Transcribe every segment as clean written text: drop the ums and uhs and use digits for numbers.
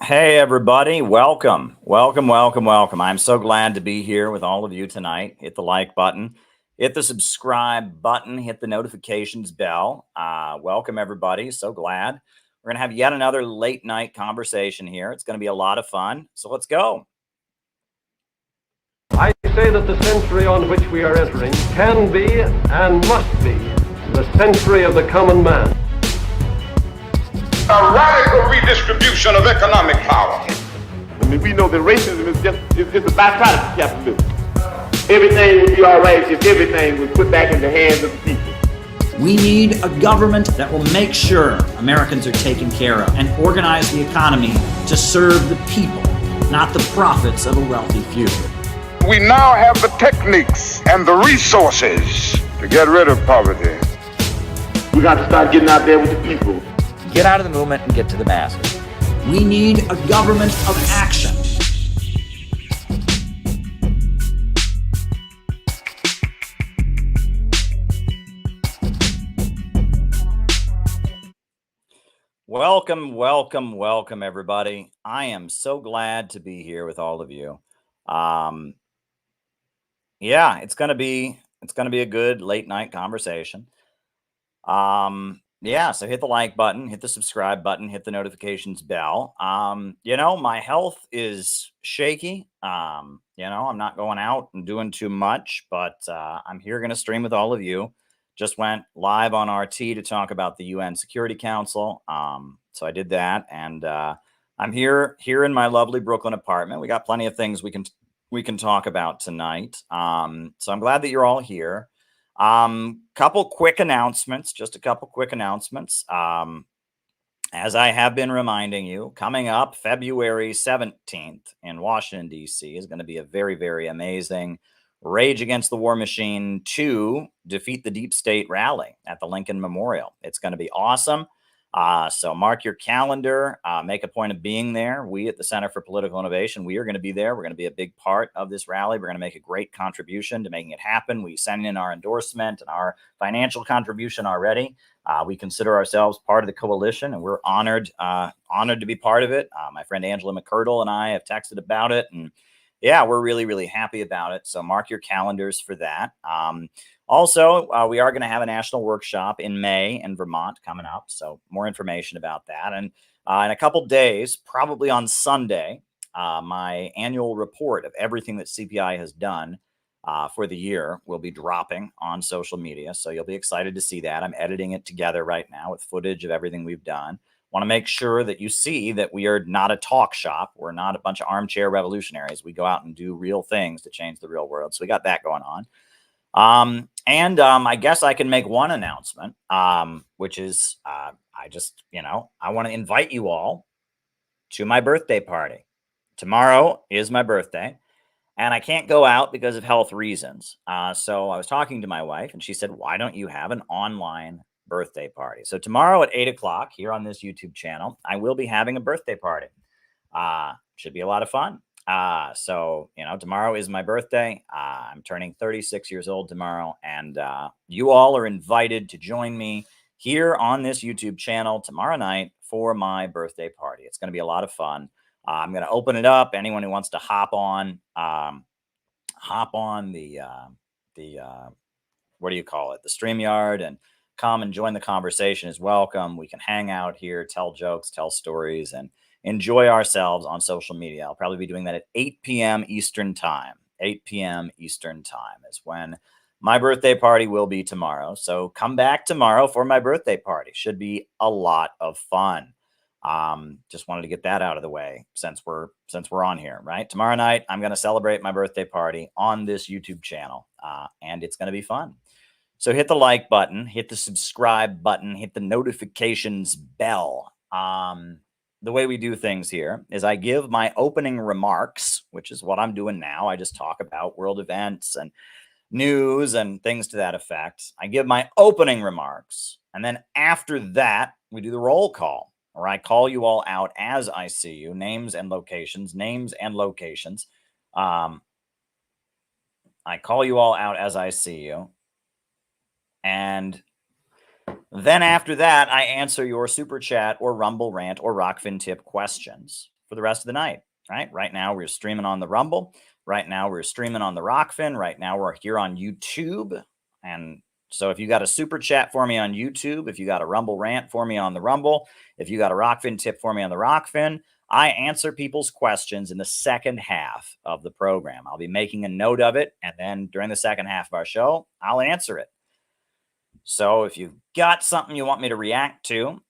Hey, everybody. Welcome. I'm so glad to be here with all of you tonight. Hit the like button, hit the subscribe button, hit the notifications bell. Welcome, everybody. So glad. We're going to have yet another late night conversation here. It's going to be a lot of fun. So let's go. I say that the century on which we are entering can be and must be the century of the common man. A radical redistribution of economic power. I mean, we know that racism is just a byproduct of capitalism. Everything would be all right if everything was put back in the hands of the people. We need a government that will make sure Americans are taken care of and organize the economy to serve the people, not the profits of a wealthy few. We now have the techniques and the resources to get rid of poverty. We got to start getting out there with the people. Get out of the movement and get to the masses. We need a government of action. Welcome, everybody. I am so glad to be here with all of you. Yeah, it's gonna be a good late night conversation. Yeah, so hit the like button, hit the subscribe button, hit the notifications bell. My health is shaky. I'm not going out and doing too much, but I'm here going to stream with all of you. Just went live on RT to talk about the UN Security Council. So I did that, and I'm here in my lovely Brooklyn apartment. We got plenty of things we can talk about tonight. So I'm glad that you're all here. Couple quick announcements, just a couple quick announcements. As I have been reminding you, coming up February 17th in Washington, D.C. is going to be a very, very amazing Rage Against the War Machine 2 Defeat the Deep State rally at the Lincoln Memorial. It's going to be awesome. So mark your calendar, make a point of being there. We at the Center for Political Innovation, we are going to be there. We're going to be a big part of this rally. We're going to make a great contribution to making it happen. We sent in our endorsement and our financial contribution already. We consider ourselves part of the coalition, and we're honored to be part of it. My friend Angela McCurdle and I have texted about it, and yeah, we're really, really happy about it. So mark your calendars for that. Also, we are going to have a national workshop in May in Vermont coming up. So more information about that. And in a couple days, probably on Sunday, my annual report of everything that CPI has done for the year will be dropping on social media. So you'll be excited to see that. I'm editing it together right now with footage of everything we've done. Want to make sure that you see that we are not a talk shop. We're not a bunch of armchair revolutionaries. We go out and do real things to change the real world. So we got that going on. I guess I can make one announcement, which is I want to invite you all to my birthday party. Tomorrow is my birthday, and I can't go out because of health reasons. So I was talking to my wife, and she said, why don't you have an online birthday party? So tomorrow at 8 o'clock here on this YouTube channel, I will be having a birthday party. Should be a lot of fun. Tomorrow is my birthday. I'm turning 36 years old tomorrow, and you all are invited to join me here on this YouTube channel tomorrow night for my birthday party. It's going to be a lot of fun. I'm going to open it up. Anyone who wants to hop on the what do you call it? The StreamYard, and come and join the conversation is welcome. We can hang out here, tell jokes, tell stories, and enjoy ourselves on social media. I'll probably be doing that at 8 p.m. Eastern time. 8 p.m. Eastern time is when my birthday party will be tomorrow. So come back tomorrow for my birthday party. Should be a lot of fun. Just wanted to get that out of the way since we're on here, right? Tomorrow night, I'm going to celebrate my birthday party on this YouTube channel, and it's going to be fun. So hit the like button, hit the subscribe button, hit the notifications bell. The way we do things here is I give my opening remarks, which is what I'm doing now. I just talk about world events and news and things to that effect. I give my opening remarks, and then after that, we do the roll call, where I call you all out as I see you, names and locations. I call you all out as I see you. And then after that, I answer your super chat or Rumble rant or Rockfin tip questions for the rest of the night, right? Right now, we're streaming on the Rumble. Right now, we're streaming on the Rockfin. Right now, we're here on YouTube. And so if you got a super chat for me on YouTube, if you got a Rumble rant for me on the Rumble, if you got a Rockfin tip for me on the Rockfin, I answer people's questions in the second half of the program. I'll be making a note of it, and then during the second half of our show, I'll answer it. So if you've got something you want me to react to,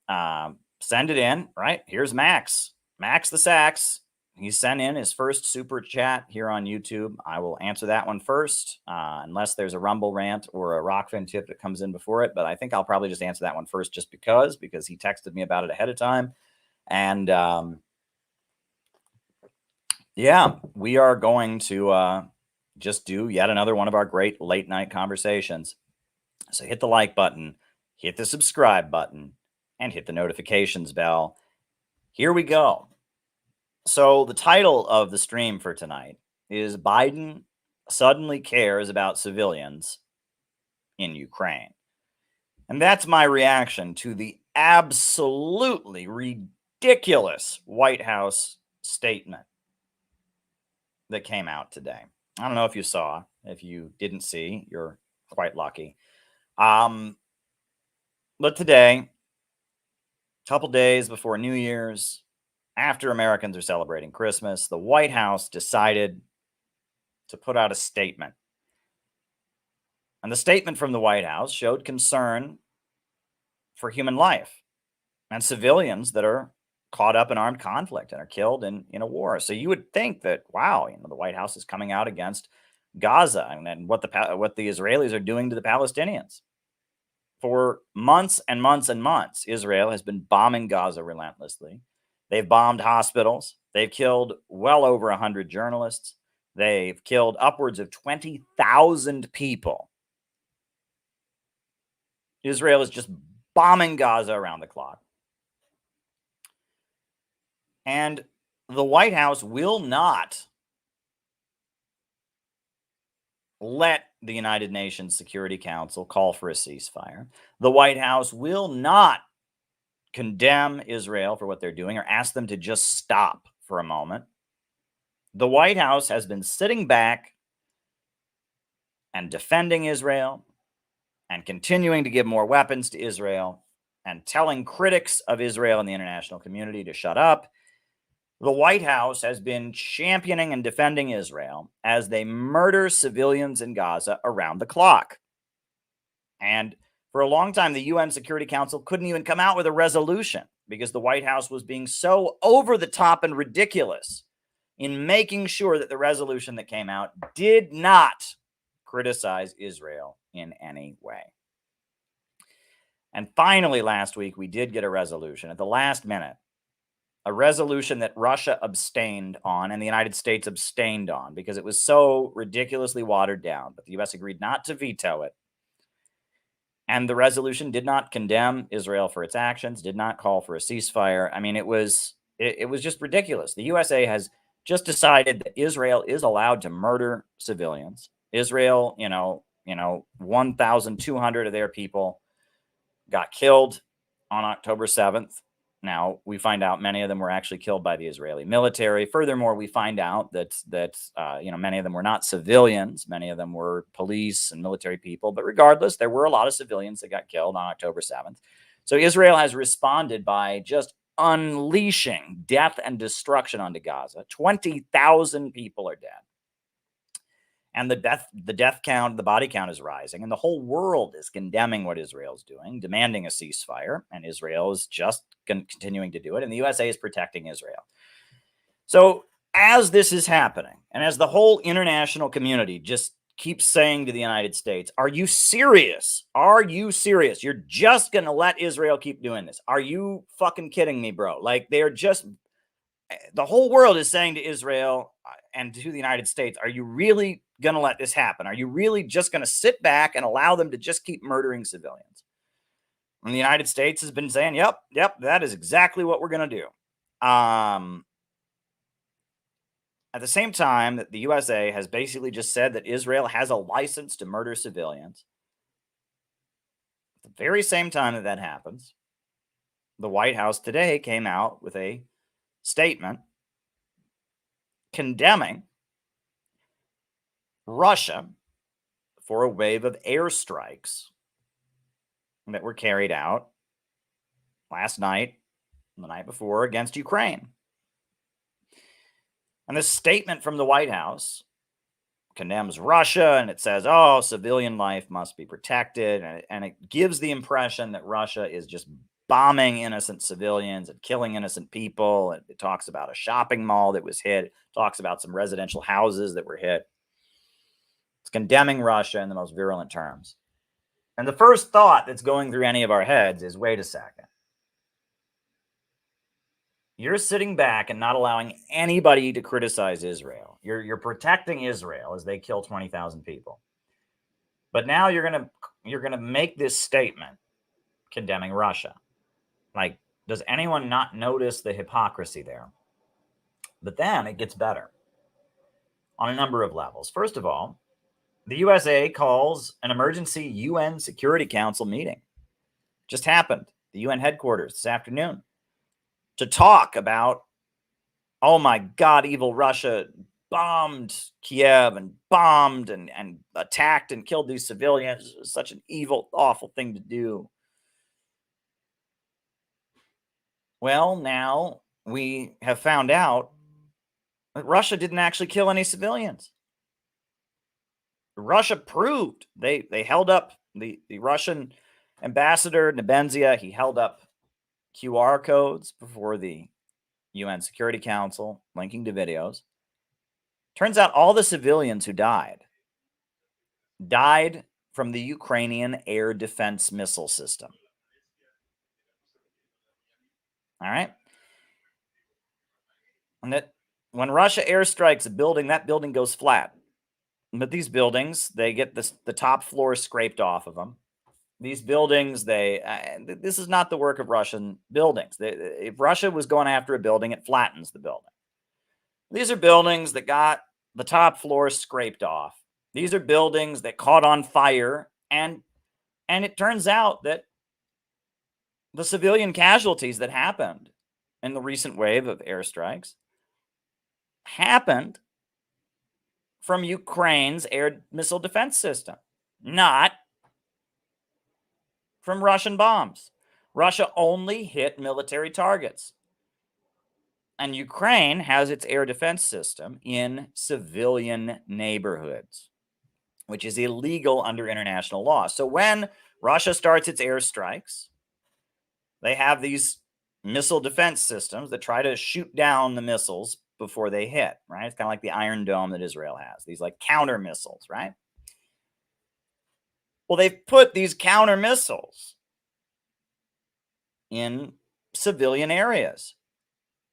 send it in, right? Here's Max the Sax. He sent in his first super chat here on YouTube. I will answer that one first, unless there's a Rumble rant or a Rockfin tip that comes in before it. But I think I'll probably just answer that one first just because he texted me about it ahead of time. And yeah, we are going to just do yet another one of our great late night conversations. So hit the like button, hit the subscribe button, and hit the notifications bell. Here we go. So the title of the stream for tonight is Biden Suddenly Cares About Civilians in Ukraine. And that's my reaction to the absolutely ridiculous White House statement that came out today. I don't know if you saw. If you didn't see, you're quite lucky. But today, a couple days before New Year's, after Americans are celebrating Christmas, the White House decided to put out a statement. And the statement from the White House showed concern for human life and civilians that are caught up in armed conflict and are killed in a war. So you would think that, wow, the White House is coming out against Gaza and what the Israelis are doing to the Palestinians. For months and months and months, Israel has been bombing Gaza relentlessly. They've bombed hospitals. They've killed well over 100 journalists. They've killed upwards of 20,000 people. Israel is just bombing Gaza around the clock. And the White House will not let the United Nations Security Council call for a ceasefire. The White House will not condemn Israel for what they're doing or ask them to just stop for a moment. The White House has been sitting back and defending Israel and continuing to give more weapons to Israel and telling critics of Israel in the international community to shut up. The White House has been championing and defending Israel as they murder civilians in Gaza around the clock. And for a long time, the UN Security Council couldn't even come out with a resolution because the White House was being so over the top and ridiculous in making sure that the resolution that came out did not criticize Israel in any way. And finally, last week, we did get a resolution at the last minute, a resolution that Russia abstained on and the United States abstained on because it was so ridiculously watered down. But the U.S. agreed not to veto it. And the resolution did not condemn Israel for its actions, did not call for a ceasefire. I mean, it was just ridiculous. The USA has just decided that Israel is allowed to murder civilians. Israel, 1,200 of their people got killed on October 7th. Now, we find out many of them were actually killed by the Israeli military. Furthermore, we find out that many of them were not civilians. Many of them were police and military people. But regardless, there were a lot of civilians that got killed on October 7th. So Israel has responded by just unleashing death and destruction onto Gaza. 20,000 people are dead. And the death count, the body count is rising. And the whole world is condemning what Israel's doing, demanding a ceasefire. And Israel is just continuing to do it. And the USA is protecting Israel. So as this is happening, and as the whole international community just keeps saying to the United States, are you serious? Are you serious? You're just going to let Israel keep doing this? Are you fucking kidding me, bro? Like, they're just... The whole world is saying to Israel and to the United States, are you really going to let this happen? Are you really just going to sit back and allow them to just keep murdering civilians? And the United States has been saying, yep, that is exactly what we're going to do. At the same time that the USA has basically just said that Israel has a license to murder civilians, at the very same time that happens, the White House today came out with a statement condemning Russia for a wave of airstrikes that were carried out last night and the night before against Ukraine. And this statement from the White House condemns Russia, and it says, oh, civilian life must be protected. And it gives the impression that Russia is just bombing innocent civilians and killing innocent people. It talks about a shopping mall that was hit. It talks about some residential houses that were hit. It's condemning Russia in the most virulent terms. And the first thought that's going through any of our heads is, wait a second. You're sitting back and not allowing anybody to criticize Israel. You're protecting Israel as they kill 20,000 people. But now you're gonna make this statement condemning Russia. Like, does anyone not notice the hypocrisy there? But then it gets better on a number of levels. First of all, the USA calls an emergency UN Security Council meeting. Just happened. The UN headquarters this afternoon, to talk about, oh my God, evil Russia bombed Kiev and bombed and attacked and killed these civilians. It was such an evil, awful thing to do. Well, now we have found out that Russia didn't actually kill any civilians. Russia proved, they held up the Russian ambassador, Nebenzia, he held up QR codes before the UN Security Council, linking to videos. Turns out all the civilians who died from the Ukrainian air defense missile system. All right? And that when Russia airstrikes a building, that building goes flat. But these buildings, they get the top floor scraped off of them. These buildings, this is not the work of Russian buildings. If Russia was going after a building, it flattens the building. These are buildings that got the top floor scraped off. These are buildings that caught on fire. And it turns out that the civilian casualties that happened in the recent wave of airstrikes happened from Ukraine's air missile defense system, not from Russian bombs. Russia only hit military targets. And Ukraine has its air defense system in civilian neighborhoods, which is illegal under international law. So when Russia starts its airstrikes, they have these missile defense systems that try to shoot down the missiles before they hit, right? It's kind of like the Iron Dome that Israel has, these like counter missiles, right? Well, they've put these counter missiles in civilian areas.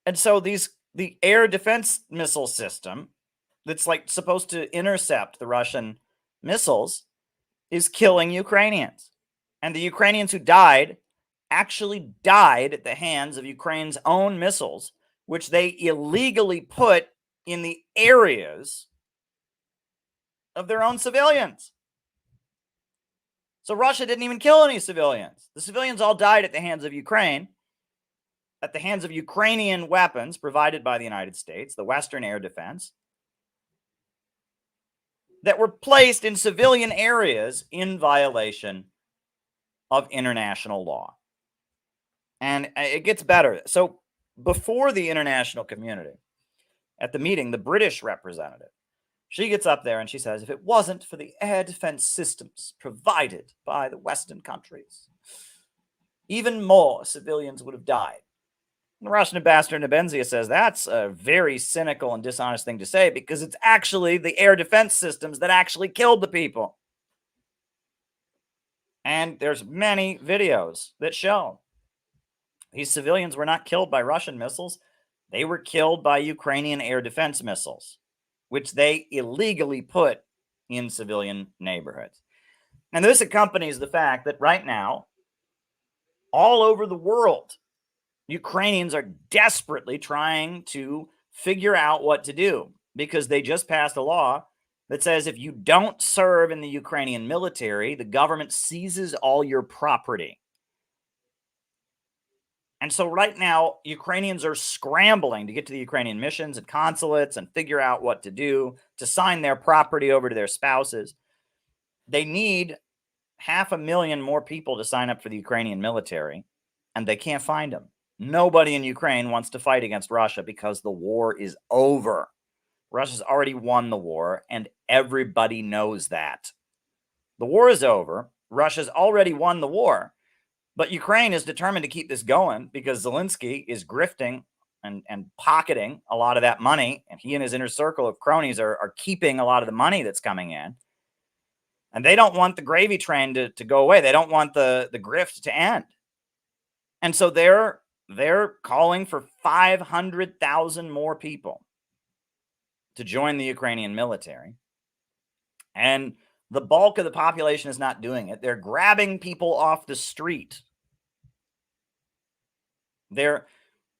And so the air defense missile system that's like supposed to intercept the Russian missiles is killing Ukrainians. And the Ukrainians who died actually died at the hands of Ukraine's own missiles, which they illegally put in the areas of their own civilians. So Russia didn't even kill any civilians. The civilians all died at the hands of Ukraine, at the hands of Ukrainian weapons provided by the United States, the Western air defense, that were placed in civilian areas in violation of international law. And it gets better. So before the international community, at the meeting, the British representative, she gets up there and she says, if it wasn't for the air defense systems provided by the Western countries, even more civilians would have died. And the Russian ambassador Nebenzia says that's a very cynical and dishonest thing to say because it's actually the air defense systems that actually killed the people. And there's many videos that show these civilians were not killed by Russian missiles. They were killed by Ukrainian air defense missiles, which they illegally put in civilian neighborhoods. And this accompanies the fact that right now, all over the world, Ukrainians are desperately trying to figure out what to do because they just passed a law that says if you don't serve in the Ukrainian military, the government seizes all your property. And so right now, Ukrainians are scrambling to get to the Ukrainian missions and consulates and figure out what to do to sign their property over to their spouses. They need 500,000 more people to sign up for the Ukrainian military, and they can't find them. Nobody in Ukraine wants to fight against Russia because the war is over. Russia's already won the war, and everybody knows that. The war is over. Russia's already won the war. But Ukraine is determined to keep this going because Zelensky is grifting and pocketing a lot of that money. And he and his inner circle of cronies are keeping a lot of the money that's coming in. And they don't want the gravy train to go away. They don't want the grift to end. And so they're calling for 500,000 more people to join the Ukrainian military. And the bulk of the population is not doing it. They're grabbing people off the street. They're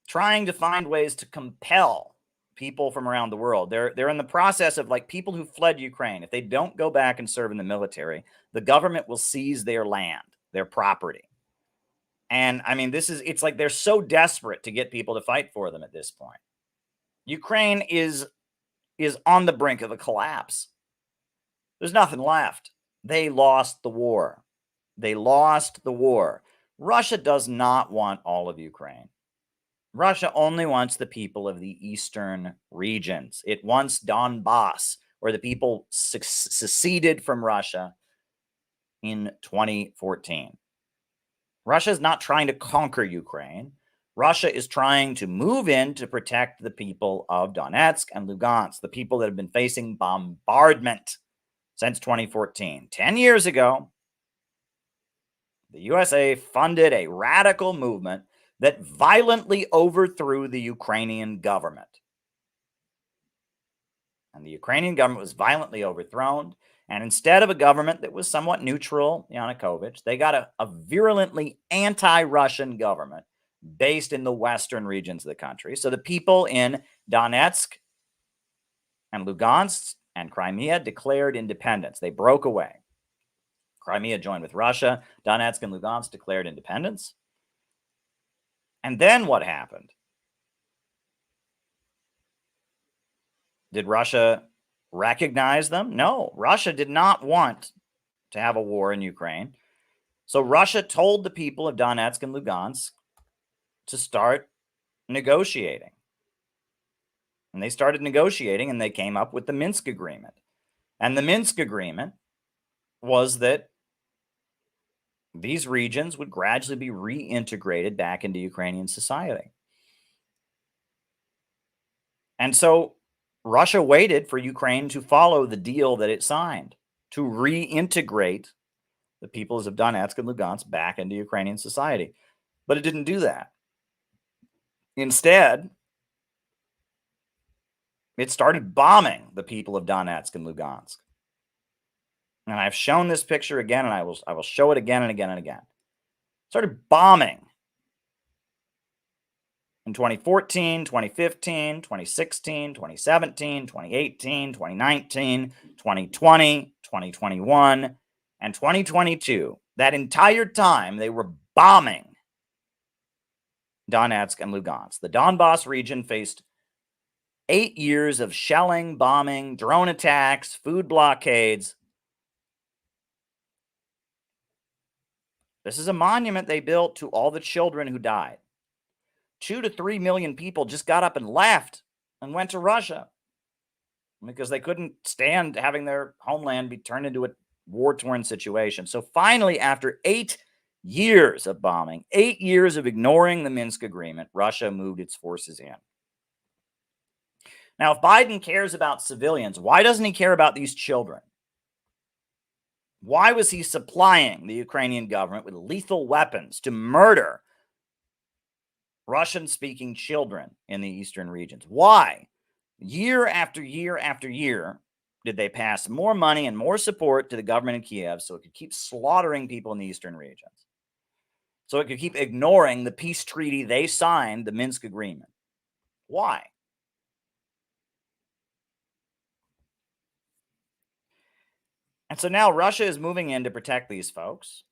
trying to find ways to compel people from around the world. They're in the process of, like, people who fled Ukraine. If they don't go back and serve in the military, the government will seize their land, their property. And I mean, it's like they're so desperate to get people to fight for them at this point. Ukraine is on the brink of a collapse. There's nothing left. They lost the war. They lost the war. Russia does not want all of Ukraine. Russia only wants the people of the eastern regions. It wants Donbas, where the people seceded from Russia in 2014. Russia is not trying to conquer Ukraine. Russia is trying to move in to protect the people of Donetsk and Lugansk, the people that have been facing bombardment since 2014. 10 years ago, the USA funded a radical movement that violently overthrew the Ukrainian government. And the Ukrainian government was violently overthrown. And instead of a government that was somewhat neutral, Yanukovych, they got a virulently anti-Russian government based in the western regions of the country. So the people in Donetsk and Lugansk and Crimea declared independence. They broke away. Crimea joined with Russia. Donetsk and Lugansk declared independence. And then what happened? Did Russia recognize them? No, Russia did not want to have a war in Ukraine. So Russia told the people of Donetsk and Lugansk to start negotiating. And they started negotiating, and they came up with the Minsk Agreement. And the Minsk Agreement was that these regions would gradually be reintegrated back into Ukrainian society. And so Russia waited for Ukraine to follow the deal that it signed to reintegrate the peoples of Donetsk and Lugansk back into Ukrainian society. But it didn't do that. Instead, it started bombing the people of Donetsk and Lugansk. And I've shown this picture again, and I will show it again and again and again. Started bombing in 2014, 2015, 2016, 2017, 2018, 2019, 2020, 2021, and 2022. That entire time, they were bombing Donetsk and Lugansk. The Donbas region faced 8 years of shelling, bombing, drone attacks, food blockades. This is a monument they built to all the children who died. 2 to 3 million people just got up and left and went to Russia because they couldn't stand having their homeland be turned into a war-torn situation. So finally, after 8 years of bombing, 8 years of ignoring the Minsk Agreement, Russia moved its forces in. Now, if Biden cares about civilians, why doesn't he care about these children? Why was he supplying the Ukrainian government with lethal weapons to murder Russian-speaking children in the eastern regions? Why? Year after year after year, did they pass more money and more support to the government in Kiev so it could keep slaughtering people in the eastern regions? So it could keep ignoring the peace treaty they signed, the Minsk Agreement. Why? And so now Russia is moving in to protect these folks,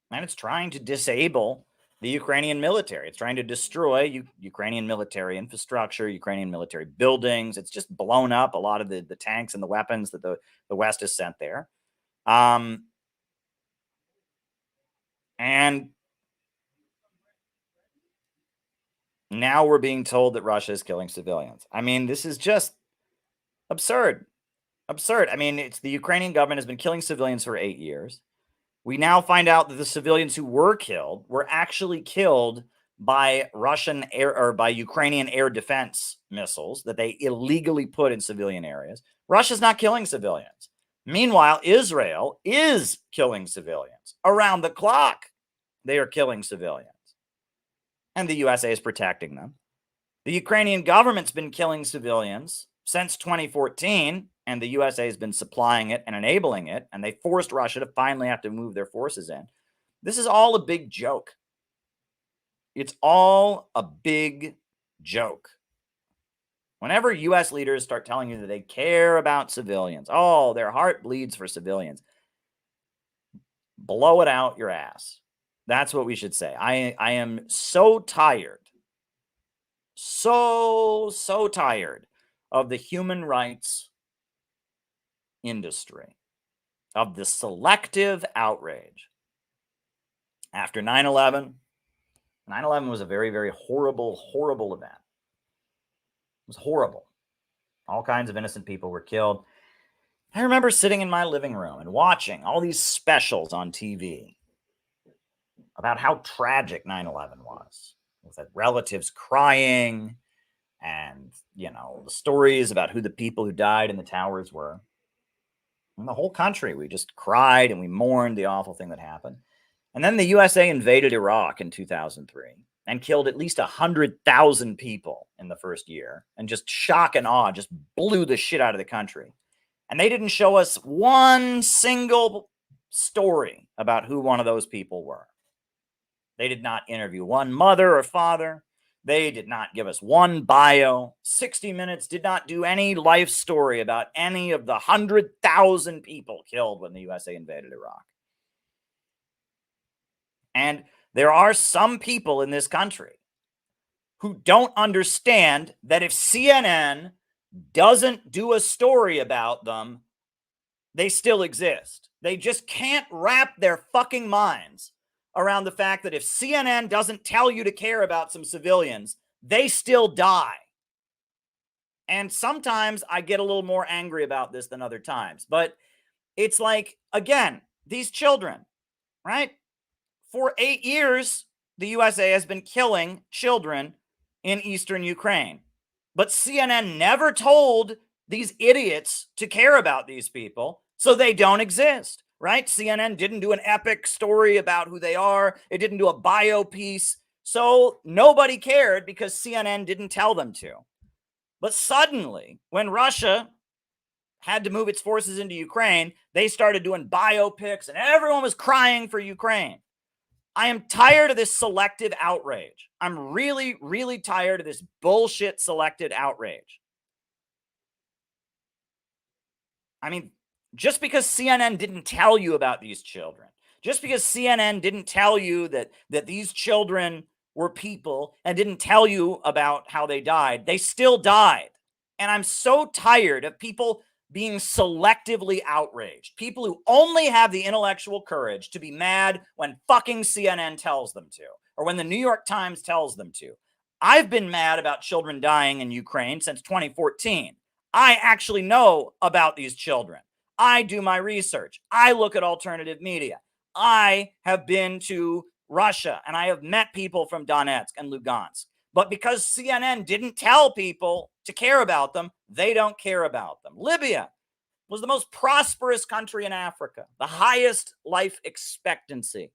and it's trying to disable the Ukrainian military. It's trying to destroy Ukrainian military infrastructure, Ukrainian military buildings. It's just blown up a lot of the tanks and the weapons that the West has sent there. And now we're being told that Russia is killing civilians. I mean, this is just absurd. Absurd. I mean, it's the Ukrainian government has been killing civilians for 8 years. We now find out that the civilians who were killed were actually killed by Russian air or by Ukrainian air defense missiles that they illegally put in civilian areas. Russia's not killing civilians. Meanwhile, Israel is killing civilians around the clock. They are killing civilians. And the USA is protecting them. The Ukrainian government's been killing civilians since 2014, and the USA has been supplying it and enabling it, and they forced Russia to finally have to move their forces in. This is all a big joke. It's all a big joke. Whenever US leaders start telling you that they care about civilians, oh, their heart bleeds for civilians, blow it out your ass. That's what we should say. I am so tired, so tired of the human rights industry, of the selective outrage. After 9/11, 9/11 was a very, very horrible event. It was horrible. All kinds of innocent people were killed. I remember sitting in my living room and watching all these specials on TV about how tragic 9/11 was, with relatives crying and, the stories about who the people who died in the towers were. And the whole country, we just cried and we mourned the awful thing that happened. And then the USA invaded Iraq in 2003 and killed at least 100,000 people in the first year, and just shock and awe, just blew the shit out of the country. And they didn't show us one single story about who one of those people were. They did not interview one mother or father. They did not give us one bio. 60 Minutes did not do any life story about any of the 100,000 people killed when the USA invaded Iraq. And there are some people in this country who don't understand that if CNN doesn't do a story about them, they still exist. They just can't wrap their fucking minds around the fact that if CNN doesn't tell you to care about some civilians, they still die. And sometimes I get a little more angry about this than other times. But it's like, again, these children, right? For 8 years, the USA has been killing children in eastern Ukraine. But CNN never told these idiots to care about these people, so they don't exist, right? CNN didn't do an epic story about who they are. It didn't do a bio piece. So nobody cared because CNN didn't tell them to. But suddenly, when Russia had to move its forces into Ukraine, they started doing biopics and everyone was crying for Ukraine. I am tired of this selective outrage. I'm really tired of this bullshit selected outrage. I mean, just because CNN didn't tell you about these children, just because CNN didn't tell you that these children were people and didn't tell you about how they died, they still died. And I'm so tired of people being selectively outraged. People who only have the intellectual courage to be mad when fucking CNN tells them to, or when the New York Times tells them to. I've been mad about children dying in Ukraine since 2014. I actually know about these children. I do my research. I look at alternative media. I have been to Russia and I have met people from Donetsk and Lugansk. But because CNN didn't tell people to care about them, they don't care about them. Libya was the most prosperous country in Africa, the highest life expectancy,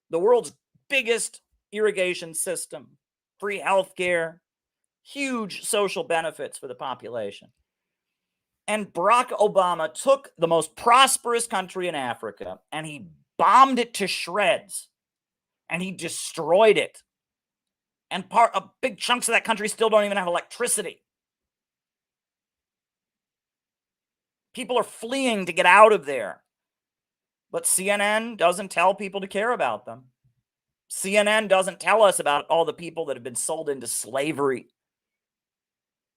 the world's biggest irrigation system, free healthcare, huge social benefits for the population. And Barack Obama took the most prosperous country in Africa and he bombed it to shreds and he destroyed it. And big chunks of that country still don't even have electricity. People are fleeing to get out of there. But CNN doesn't tell people to care about them. CNN doesn't tell us about all the people that have been sold into slavery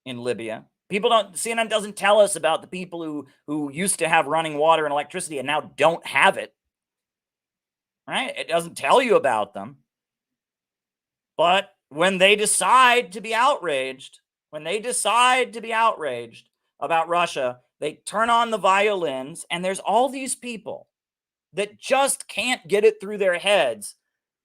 in Libya. CNN doesn't tell us about the people who used to have running water and electricity and now don't have it. Right? It doesn't tell you about them. But when they decide to be outraged, about Russia, they turn on the violins, and there's all these people that just can't get it through their heads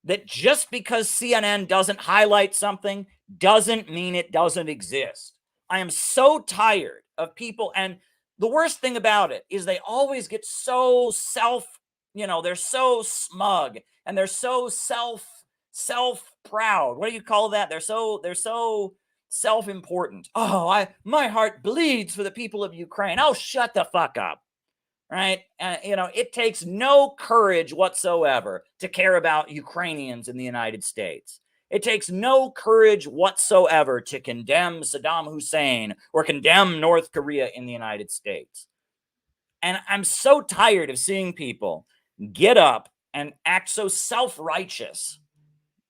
that just because CNN doesn't highlight something doesn't mean it doesn't exist. I am so tired of people, and the worst thing about it is they always get so they're so smug, and they're so self-proud. What do you call that? They're so self-important. Oh, my heart bleeds for the people of Ukraine. Oh, shut the fuck up. Right? It takes no courage whatsoever to care about Ukrainians in the United States. It takes no courage whatsoever to condemn Saddam Hussein or condemn North Korea in the United States. And I'm so tired of seeing people get up and act so self-righteous.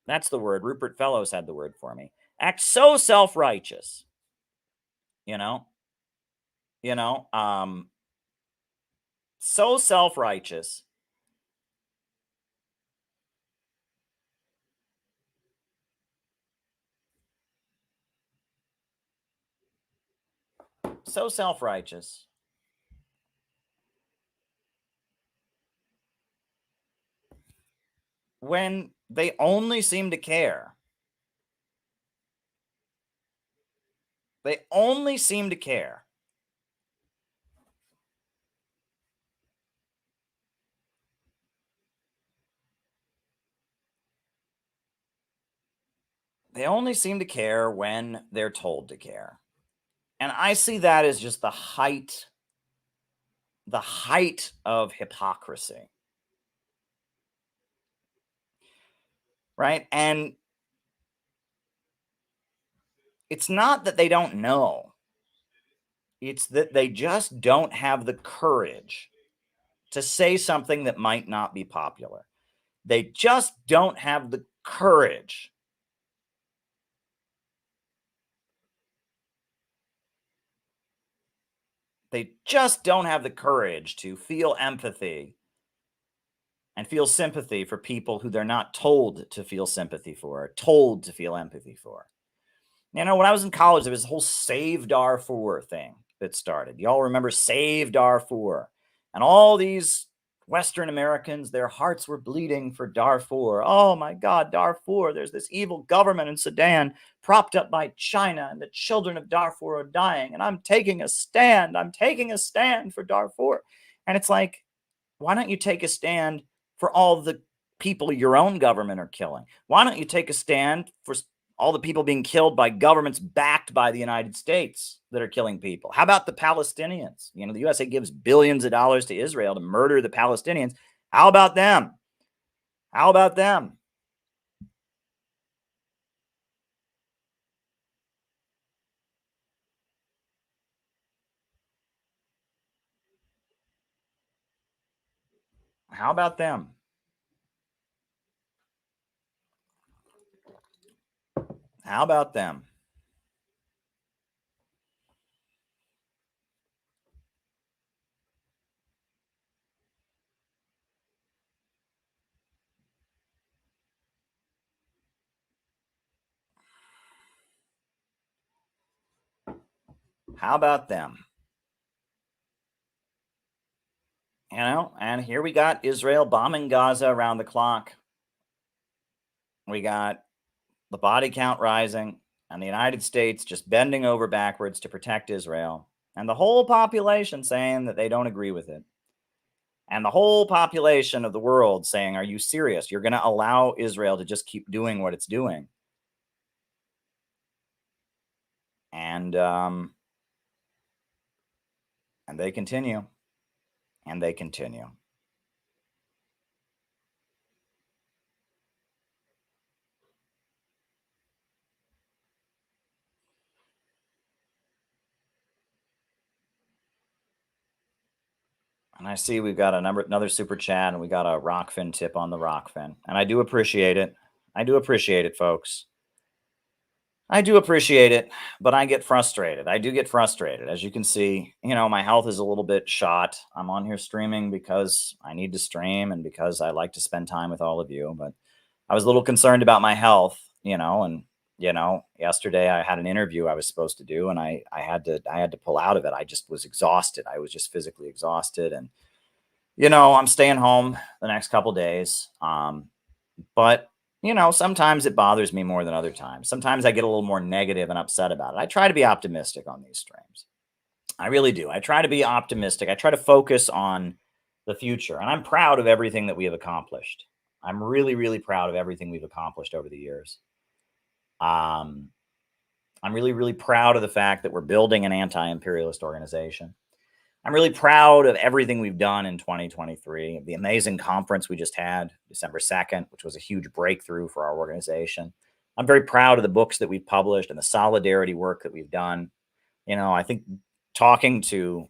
That's the word. Rupert Fellows had the word for me. Act so self-righteous. So self-righteous. So self-righteous. When they only seem to care. They only seem to care. They only seem to care when they're told to care. And I see that as just the height of hypocrisy. Right? And it's not that they don't know. It's that they just don't have the courage to say something that might not be popular. They just don't have the courage. They just don't have the courage to feel empathy and feel sympathy for people who they're not told to feel sympathy for, told to feel empathy for. When I was in college, there was this whole Save Darfur thing that started. Y'all remember Save Darfur? And all these Western Americans, their hearts were bleeding for Darfur. Oh my God, Darfur. There's this evil government in Sudan propped up by China, and the children of Darfur are dying. And I'm taking a stand. I'm taking a stand for Darfur. And it's like, why don't you take a stand for all the people your own government are killing? Why don't you take a stand for all the people being killed by governments backed by the United States that are killing people? How about the Palestinians? The USA gives billions of dollars to Israel to murder the Palestinians. How about them? How about them? How about them? How about them? How about them? And here we got Israel bombing Gaza around the clock. We got the body count rising, and the United States just bending over backwards to protect Israel, and the whole population saying that they don't agree with it. And the whole population of the world saying, are you serious? You're going to allow Israel to just keep doing what it's doing? And they continue. And they continue. And I see we've got another super chat, and we got a Rockfin tip on the Rockfin. And I do appreciate it. I do appreciate it, folks. I do appreciate it, but I get frustrated. I do get frustrated. As you can see, my health is a little bit shot. I'm on here streaming because I need to stream and because I like to spend time with all of you. But I was a little concerned about my health, and yesterday I had an interview I was supposed to do, and I had to pull out of it. I just was exhausted. I was just physically exhausted, and I'm staying home the next couple days. But sometimes it bothers me more than other times. Sometimes I get a little more negative and upset about it. I try to be optimistic on these streams. I really do. I try to be optimistic. I try to focus on the future, and I'm proud of everything that we have accomplished. I'm really, really proud of everything we've accomplished over the years. I'm really, really proud of the fact that we're building an anti-imperialist organization. I'm really proud of everything we've done in 2023, the amazing conference we just had December 2nd, which was a huge breakthrough for our organization. I'm very proud of the books that we've published and the solidarity work that we've done. I think talking to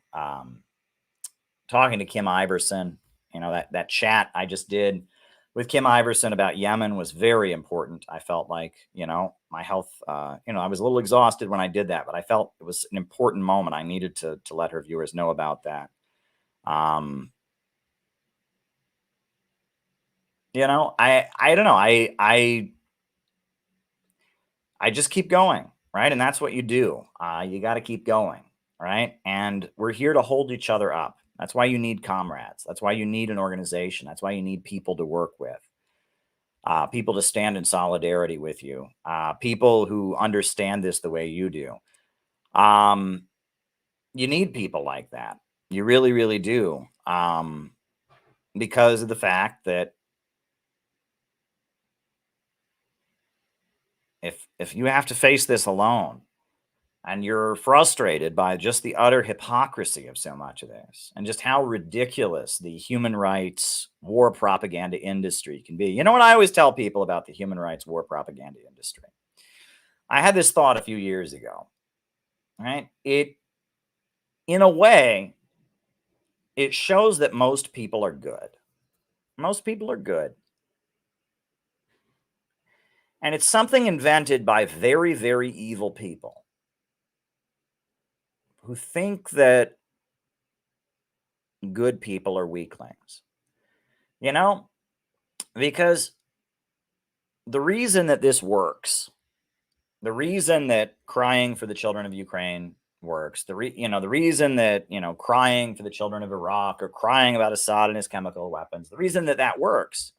Kim Iverson, that chat I just did with Kim Iverson about Yemen was very important. I felt like, my health, I was a little exhausted when I did that, but I felt it was an important moment. I needed to let her viewers know about that. I don't know. I just keep going, right? And that's what you do. You got to keep going, right? And we're here to hold each other up. That's why you need comrades. That's why you need an organization. That's why you need people to work with. People to stand in solidarity with you, people who understand this the way you do. You need people like that. You really, really do. Because of the fact that if you have to face this alone and you're frustrated by just the utter hypocrisy of so much of this and just how ridiculous the human rights war propaganda industry can be. You know what I always tell people about the human rights war propaganda industry? I had this thought a few years ago, right? In a way, it shows that most people are good. Most people are good. And it's something invented by very, very evil people who think that good people are weaklings. Because the reason that this works, the reason that crying for the children of Ukraine works, the reason that, crying for the children of Iraq or crying about Assad and his chemical weapons, the reason that that works,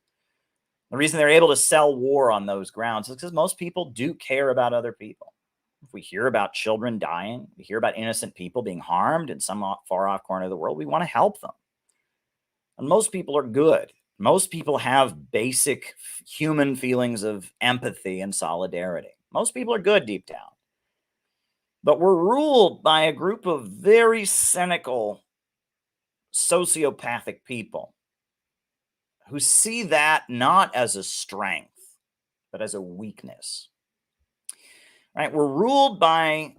the reason they're able to sell war on those grounds is because most people do care about other people. If we hear about children dying, we hear about innocent people being harmed in some far off corner of the world, we want to help them. And most people are good. Most people have basic human feelings of empathy and solidarity. Most people are good deep down. But we're ruled by a group of very cynical, sociopathic people who see that not as a strength, but as a weakness. Right? We're ruled by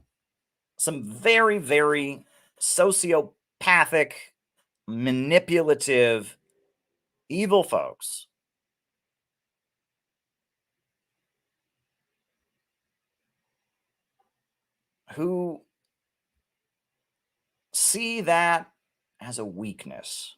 some very, very sociopathic, manipulative, evil folks who see that as a weakness.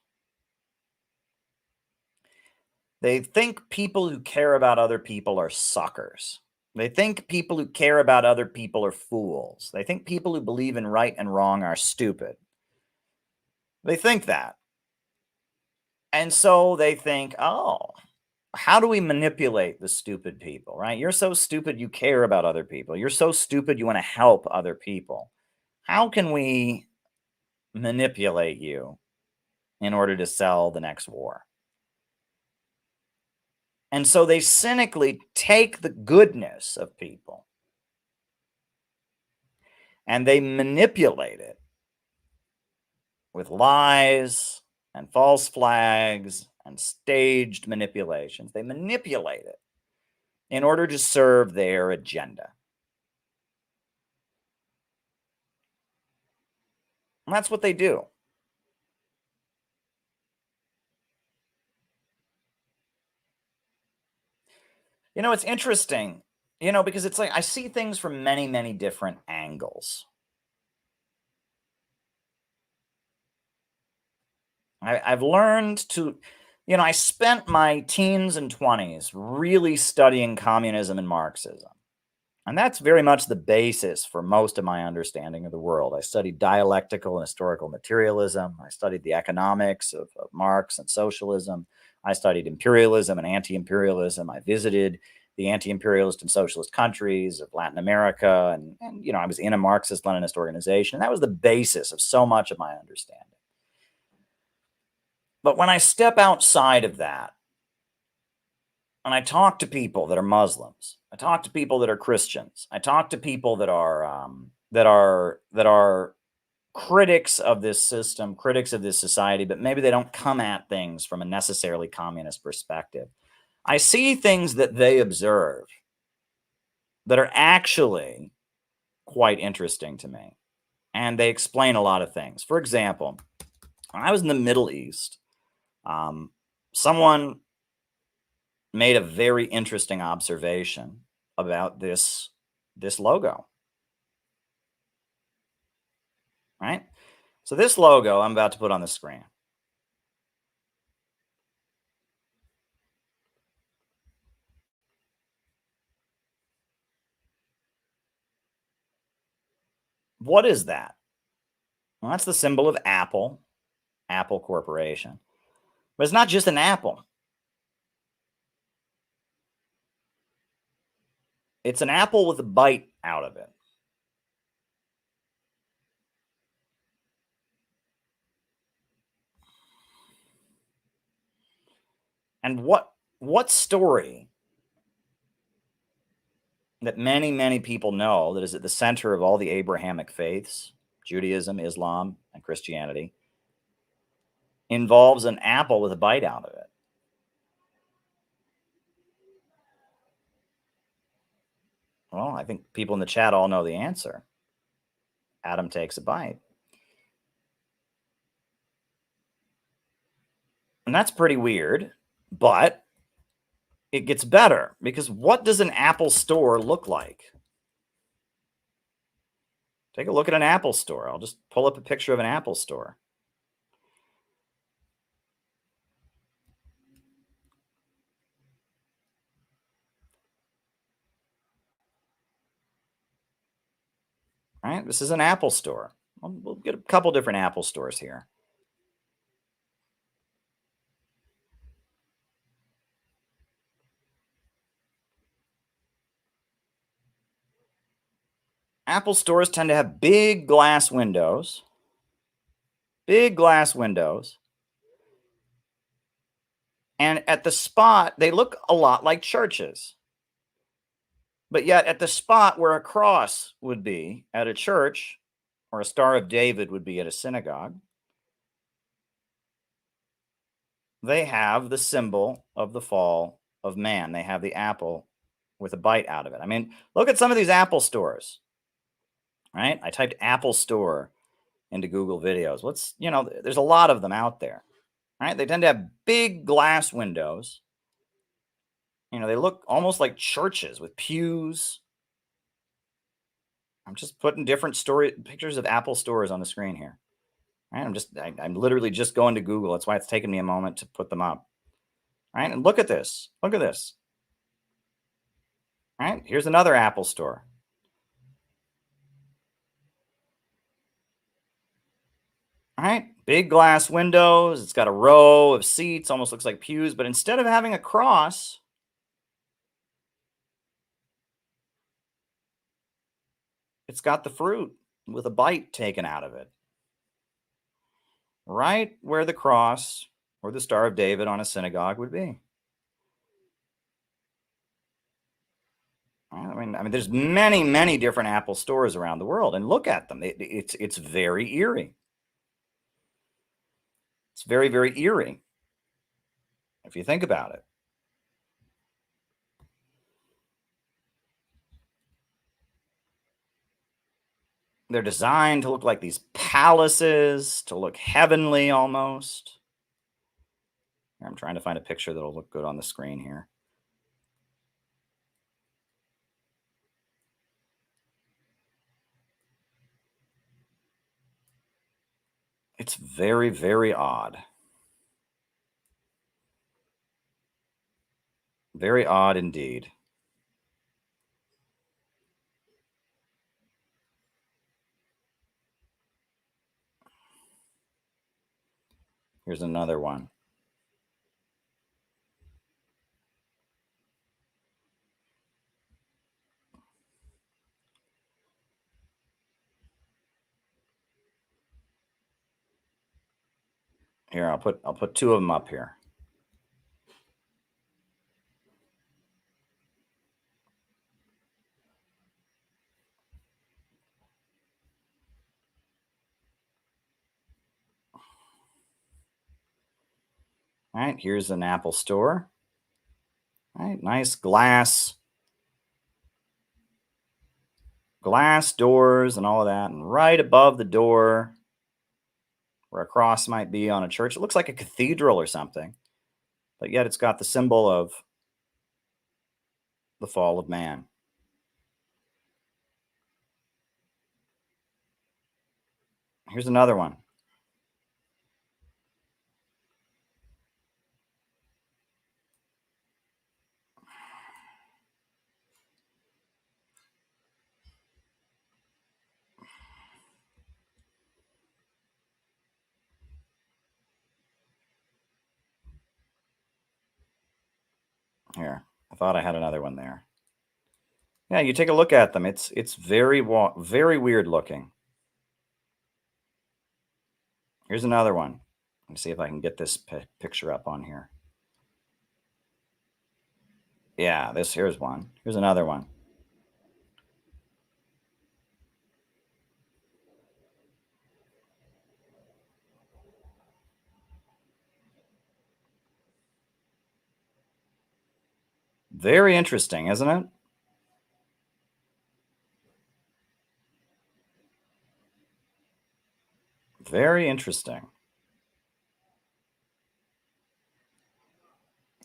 They think people who care about other people are suckers. They think people who care about other people are fools. They think people who believe in right and wrong are stupid. They think that. And so they think, oh, how do we manipulate the stupid people, right? You're so stupid you care about other people. You're so stupid you want to help other people. How can we manipulate you in order to sell the next war? And so they cynically take the goodness of people and they manipulate it with lies and false flags and staged manipulations. They manipulate it in order to serve their agenda. And that's what they do. It's interesting, because it's like I see things from many, many different angles. I've learned to, I spent my teens and 20s really studying communism and Marxism. And that's very much the basis for most of my understanding of the world. I studied dialectical and historical materialism. I studied the economics of Marx and socialism. I studied imperialism and anti-imperialism. I visited the anti-imperialist and socialist countries of Latin America. And I was in a Marxist-Leninist organization. And that was the basis of so much of my understanding. But when I step outside of that, and I talk to people that are Muslims, I talk to people that are Christians, I talk to people that are critics of this system, critics of this society, but maybe they don't come at things from a necessarily communist perspective. I see things that they observe that are actually quite interesting to me, and they explain a lot of things. For example, when I was in the Middle East, someone made a very interesting observation about this logo, right? So this logo I'm about to put on the screen. What is that? Well, that's the symbol of Apple Corporation. But it's not just an apple. It's an apple with a bite out of it. And what story that many, many people know that is at the center of all the Abrahamic faiths, Judaism, Islam, and Christianity, involves an apple with a bite out of it? Well, I think people in the chat all know the answer. Adam takes a bite. And that's pretty weird, but it gets better, because what does an Apple store look like? Take a look at an Apple store. I'll just pull up a picture of an Apple store. All right, this is an Apple store. We'll get a couple different Apple stores here. Apple stores tend to have big glass windows. Big glass windows. And at the spot, they look a lot like churches. But yet at the spot where a cross would be at a church, or a Star of David would be at a synagogue, they have the symbol of the fall of man. They have the apple with a bite out of it. I mean, look at some of these Apple stores, right? I typed Apple store into Google videos. There's a lot of them out there, right? They tend to have big glass windows. They look almost like churches with pews. I'm just putting different pictures of Apple stores on the screen here. Right? I'm literally just going to Google. That's why it's taken me a moment to put them up. Right? And look at this. Look at this. Right? Here's another Apple store. All right, big glass windows. It's got a row of seats, almost looks like pews, but instead of having a cross, it's got the fruit with a bite taken out of it. Right where the cross or the Star of David on a synagogue would be. I mean, there's many, many different Apple stores around the world, and look at them. It's very eerie. It's very, very eerie, if you think about it. They're designed to look like these palaces, to look heavenly almost. I'm trying to find a picture that'll look good on the screen here. It's very, very odd. Very odd indeed. Here's another one. Here, I'll put two of them up here. All right, here's an Apple store. All right, nice glass doors and all of that. And right above the door, where a cross might be on a church, it looks like a cathedral or something. But yet it's got the symbol of the fall of man. Here's another one. Here, I thought I had another one there. Yeah, you take a look at them. It's very weird looking. Here's another one. Let me see if I can get this picture up on here. Yeah, here's one. Here's another one. Very interesting, isn't it? Very interesting.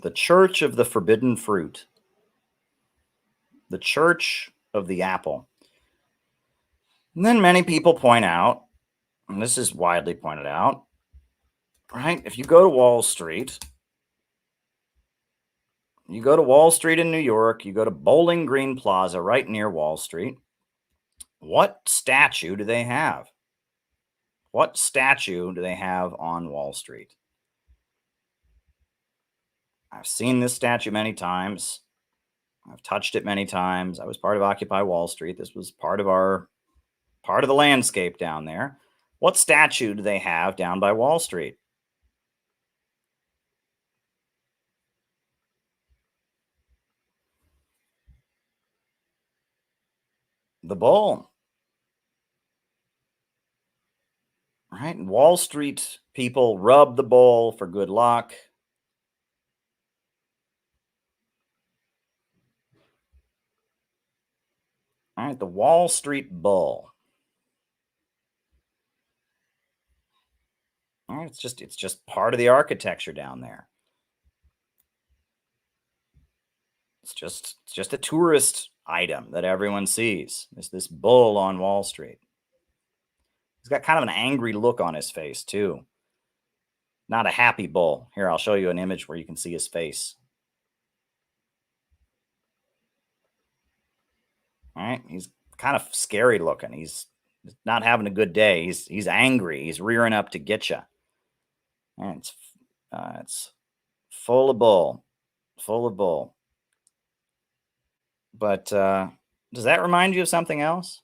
The Church of the Forbidden Fruit. The Church of the Apple. And then many people point out, and this is widely pointed out, right? If you go to Wall Street, in New York, you go to Bowling Green Plaza right near Wall Street. What statue do they have? What statue do they have on Wall Street? I've seen this statue many times. I've touched it many times. I was part of Occupy Wall Street. This was part of the landscape down there. What statue do they have down by Wall Street? The bull. Right? Wall Street people rub the bull for good luck. All right, the Wall Street bull. All right, it's just part of the architecture down there. It's just a tourist item that everyone sees. There's this bull on Wall Street. He's got kind of an angry look on his face, too. Not a happy bull. Here, I'll show you an image where you can see his face. All right, he's kind of scary looking. He's not having a good day. He's angry. He's rearing up to get you. And it's full of bull. But does that remind you of something else?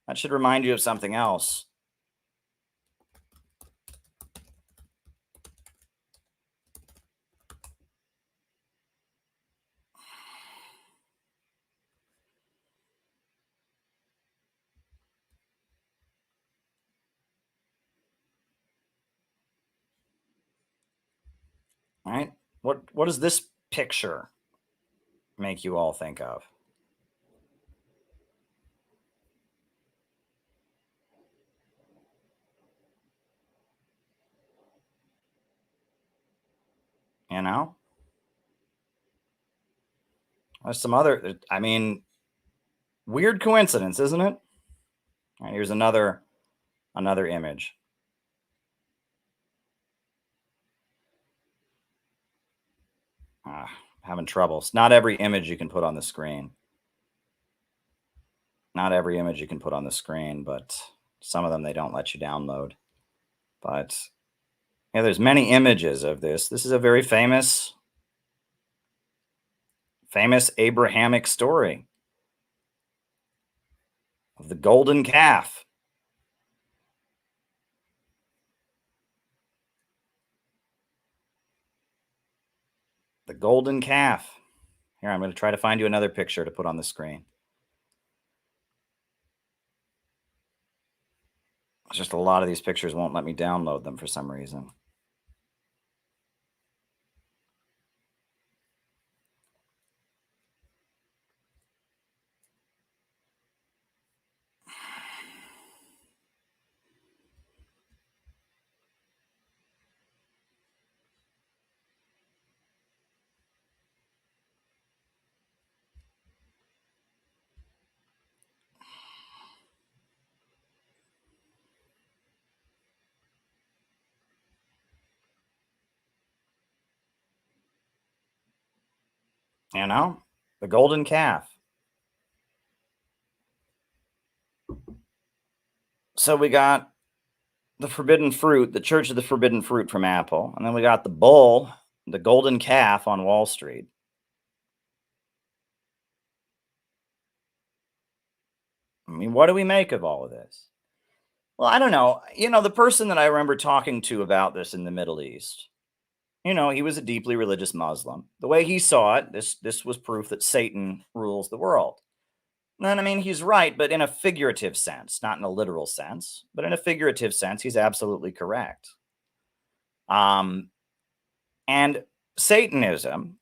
That should remind you of something else. All right. What does this picture make you all think of? You know? There's some other, weird coincidence, isn't it? All right, here's another Another image. Having troubles. Not every image you can put on the screen. Not every image you can put on the screen, but some of them they don't let you download. But yeah, there's many images of this. This is a very famous Abrahamic story of the golden calf. The golden calf. Here, I'm going to try to find you another picture to put on the screen. It's just a lot of these pictures won't let me download them for some reason. You know, the golden calf. So we got the forbidden fruit, the Church of the Forbidden Fruit from Apple. And then we got the bull, the golden calf on Wall Street. I mean, what do we make of all of this? Well, I don't know. You know, the person that I remember talking to about this in the Middle East, you know, he was a deeply religious Muslim. The way he saw it, this was proof that Satan rules the world. And I mean, he's right, but in a figurative sense, not in a literal sense, but in a figurative sense, he's absolutely correct. And Satanism,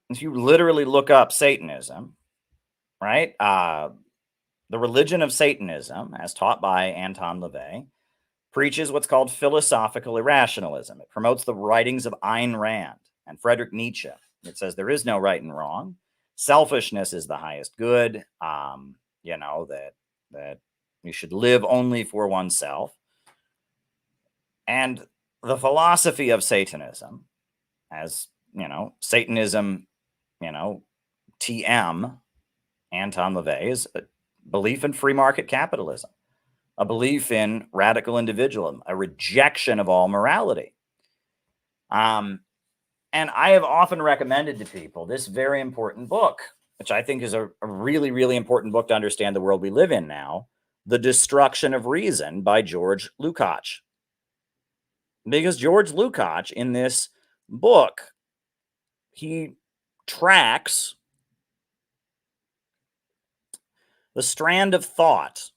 if you literally look up Satanism, right? The religion of Satanism, as taught by Anton LaVey, preaches what's called philosophical irrationalism. It promotes the writings of Ayn Rand and Friedrich Nietzsche. It says there is no right and wrong. Selfishness is the highest good. You know, that you should live only for oneself. And the philosophy of Satanism, as, you know, Satanism, you know, TM, Anton LaVey, is a belief in free market capitalism, a belief in radical individualism, a rejection of all morality. And I have often recommended to people this very important book, which I think is a really, really important book to understand the world we live in now, The Destruction of Reason by George Lukács. Because George Lukács, in this book, he tracks the strand of thought,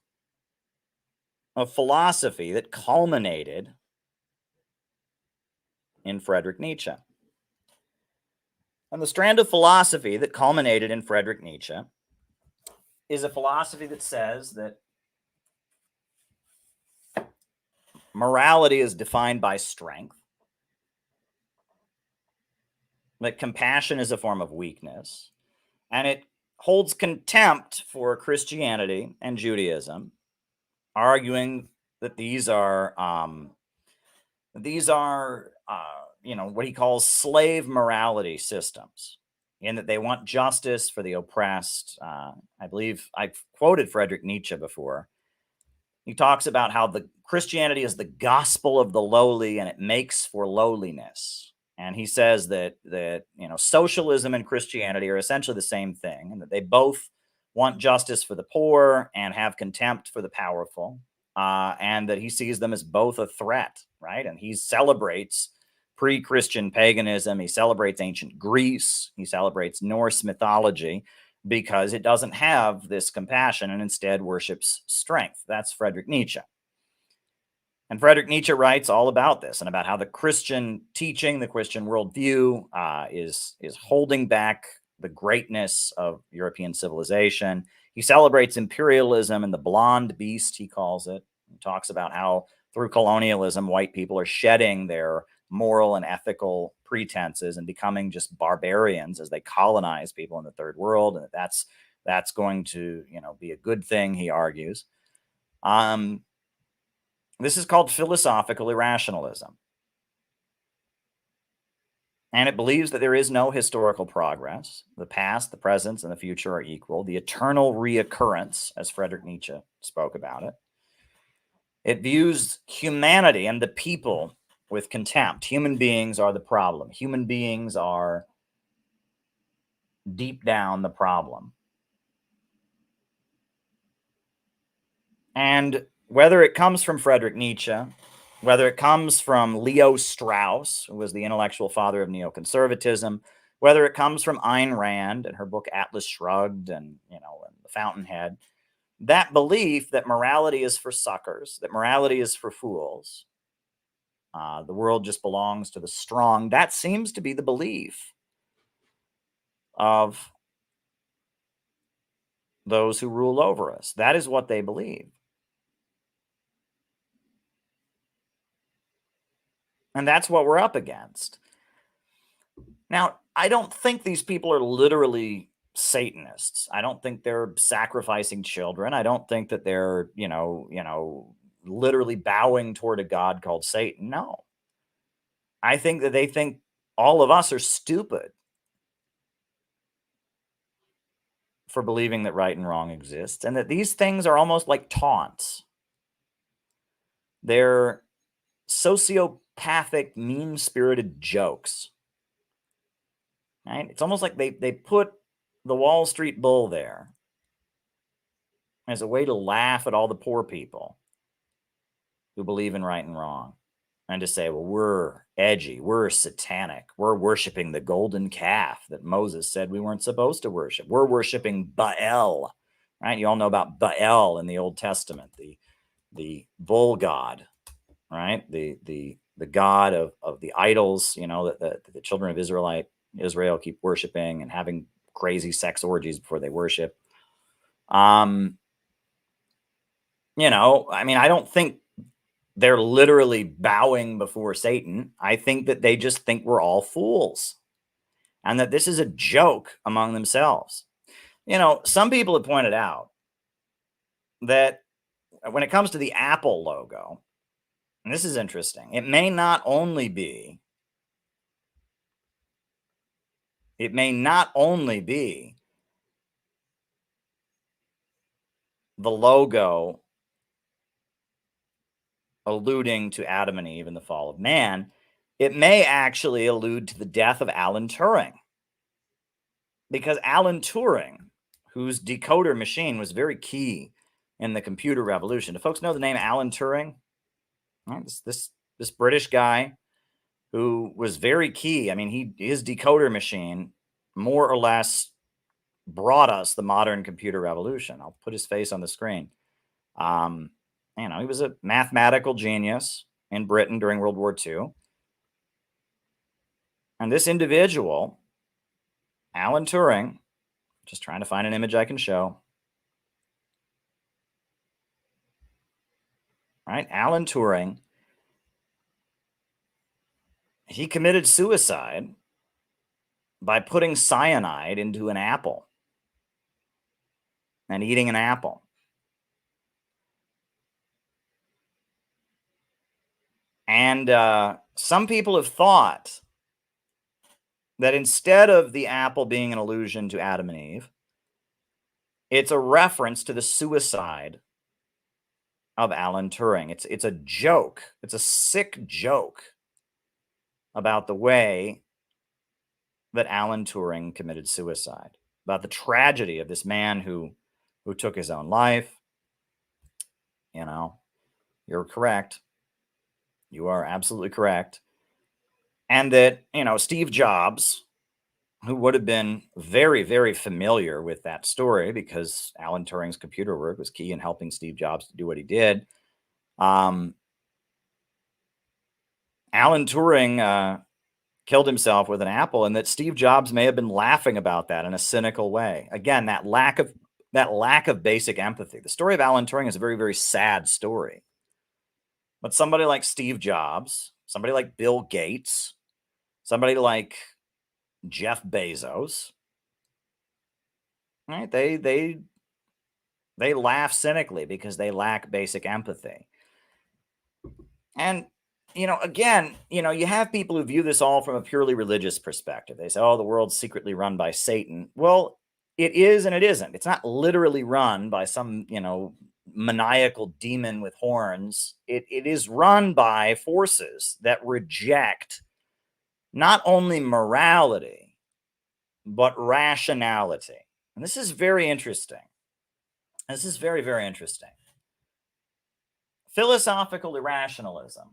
of philosophy that culminated in Friedrich Nietzsche. And the strand of philosophy that culminated in Friedrich Nietzsche is a philosophy that says that morality is defined by strength, that compassion is a form of weakness, and it holds contempt for Christianity and Judaism, arguing that these are you know, what he calls slave morality systems, in that they want justice for the oppressed. I believe I've quoted Friedrich Nietzsche before. He talks about how the Christianity is the gospel of the lowly and it makes for lowliness. And he says that you know, socialism and Christianity are essentially the same thing, and that they both want justice for the poor and have contempt for the powerful, and that he sees them as both a threat, right? And he celebrates pre-Christian paganism. He celebrates ancient Greece. He celebrates Norse mythology because it doesn't have this compassion and instead worships strength. That's Friedrich Nietzsche. And Friedrich Nietzsche writes all about this and about how the Christian teaching, the Christian worldview is holding back the greatness of European civilization. He celebrates imperialism and the blonde beast, he calls it. He talks about how through colonialism, white people are shedding their moral and ethical pretenses and becoming just barbarians as they colonize people in the third world, and that's going to, you know, be a good thing, he argues. This is called philosophical irrationalism. And it believes that there is no historical progress. The past, the present, and the future are equal. The eternal reoccurrence, as Friedrich Nietzsche spoke about it. It views humanity and the people with contempt. Human beings are the problem. Human beings are deep down the problem. And whether it comes from Friedrich Nietzsche, whether it comes from Leo Strauss, who was the intellectual father of neoconservatism, whether it comes from Ayn Rand and her book Atlas Shrugged and, and The Fountainhead, that belief that morality is for suckers, that morality is for fools, the world just belongs to the strong, that seems to be the belief of those who rule over us. That is what they believe. And that's what we're up against. Now, I don't think these people are literally Satanists. I don't think they're sacrificing children. I don't think that they're, literally bowing toward a god called Satan. No. I think that they think all of us are stupid for believing that right and wrong exists, and that these things are almost like taunts. They're sociopathic, mean-spirited jokes. Right? It's almost like they put the Wall Street Bull there as a way to laugh at all the poor people who believe in right and wrong, and to say, well, we're edgy, we're satanic, we're worshiping the golden calf that Moses said we weren't supposed to worship. We're worshiping Baal, right? You all know about Baal in the Old Testament, the bull god, right? The god of the idols, that the children of Israel keep worshiping and having crazy sex orgies before they worship. I don't think they're literally bowing before Satan. I think that they just think we're all fools and that this is a joke among themselves. Some people have pointed out that when it comes to the Apple logo, and this is interesting, it may not only be the logo alluding to Adam and Eve and the fall of man, it may actually allude to the death of Alan Turing. Because Alan Turing, whose decoder machine was very key in the computer revolution. Do folks know the name Alan Turing? Right, this British guy who was very key. I mean, his decoder machine more or less brought us the modern computer revolution. I'll put his face on the screen. He was a mathematical genius in Britain during World War II. And this individual, Alan Turing, just trying to find an image I can show. Right? Alan Turing, he committed suicide by putting cyanide into an apple and eating an apple. And some people have thought that instead of the apple being an allusion to Adam and Eve, it's a reference to the suicide of Alan Turing. It's a joke. It's a sick joke about the way that Alan Turing committed suicide, about the tragedy of this man who took his own life. You're correct. You are absolutely correct. And that, Steve Jobs, who would have been very, very familiar with that story because Alan Turing's computer work was key in helping Steve Jobs to do what he did. Alan Turing killed himself with an apple, and that Steve Jobs may have been laughing about that in a cynical way. Again, that lack of basic empathy. The story of Alan Turing is a very, very sad story. But somebody like Steve Jobs, somebody like Bill Gates, somebody like Jeff Bezos, right? They laugh cynically because they lack basic empathy. And, again, you have people who view this all from a purely religious perspective. They say, oh, the world's secretly run by Satan. Well, it is and it isn't. It's not literally run by some, maniacal demon with horns. It is run by forces that reject not only morality, but rationality. And this is very interesting. This is very, very interesting. Philosophical irrationalism.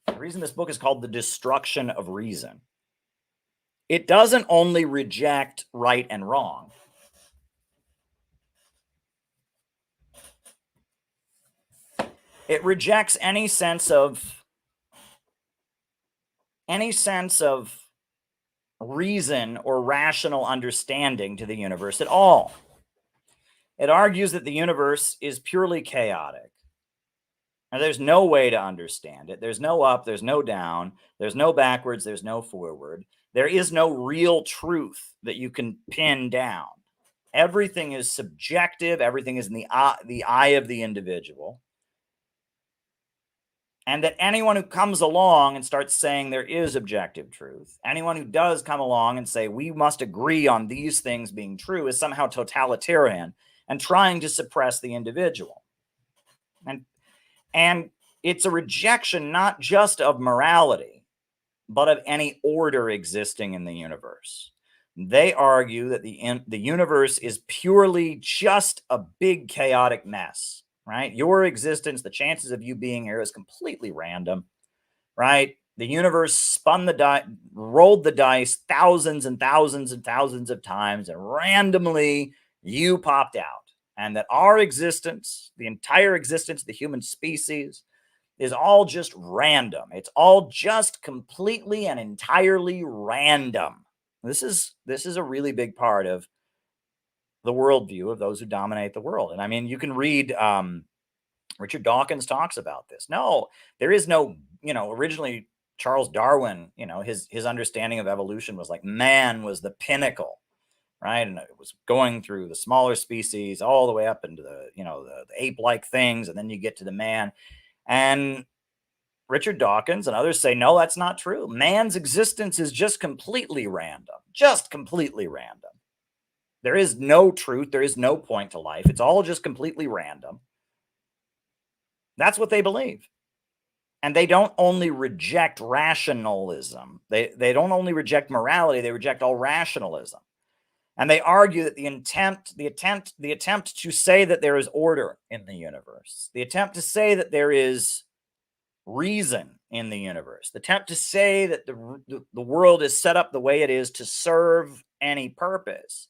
The reason this book is called The Destruction of Reason. It doesn't only reject right and wrong. It rejects any sense of reason or rational understanding to the universe at all. It argues that the universe is purely chaotic. And there's no way to understand it. There's no up, there's no down, there's no backwards, there's no forward. There is no real truth that you can pin down. Everything is subjective. Everything is in the eye of the individual. And that anyone who comes along and starts saying there is objective truth, anyone who does come along and say we must agree on these things being true, is somehow totalitarian and trying to suppress the individual. And it's a rejection not just of morality, but of any order existing in the universe. They argue that the universe is purely just a big chaotic mess, right? Your existence, the chances of you being here is completely random, right? The universe rolled the dice thousands and thousands and thousands of times, and randomly you popped out. And that our existence, the entire existence of the human species, is all just random. It's all just completely and entirely random. This is a really big part of the worldview of those who dominate the world. And I mean, you can read Richard Dawkins talks about this. No, there is no, originally Charles Darwin, his understanding of evolution was like man was the pinnacle. Right. And it was going through the smaller species all the way up into the ape-like things. And then you get to the man. And Richard Dawkins and others say, no, that's not true. Man's existence is just completely random. Just completely random. There is no truth. There is no point to life. It's all just completely random. That's what they believe. And they don't only reject rationalism. They don't only reject morality. They reject all rationalism. And they argue that the attempt to say that there is order in the universe, the attempt to say that there is reason in the universe, the attempt to say that the world is set up the way it is to serve any purpose,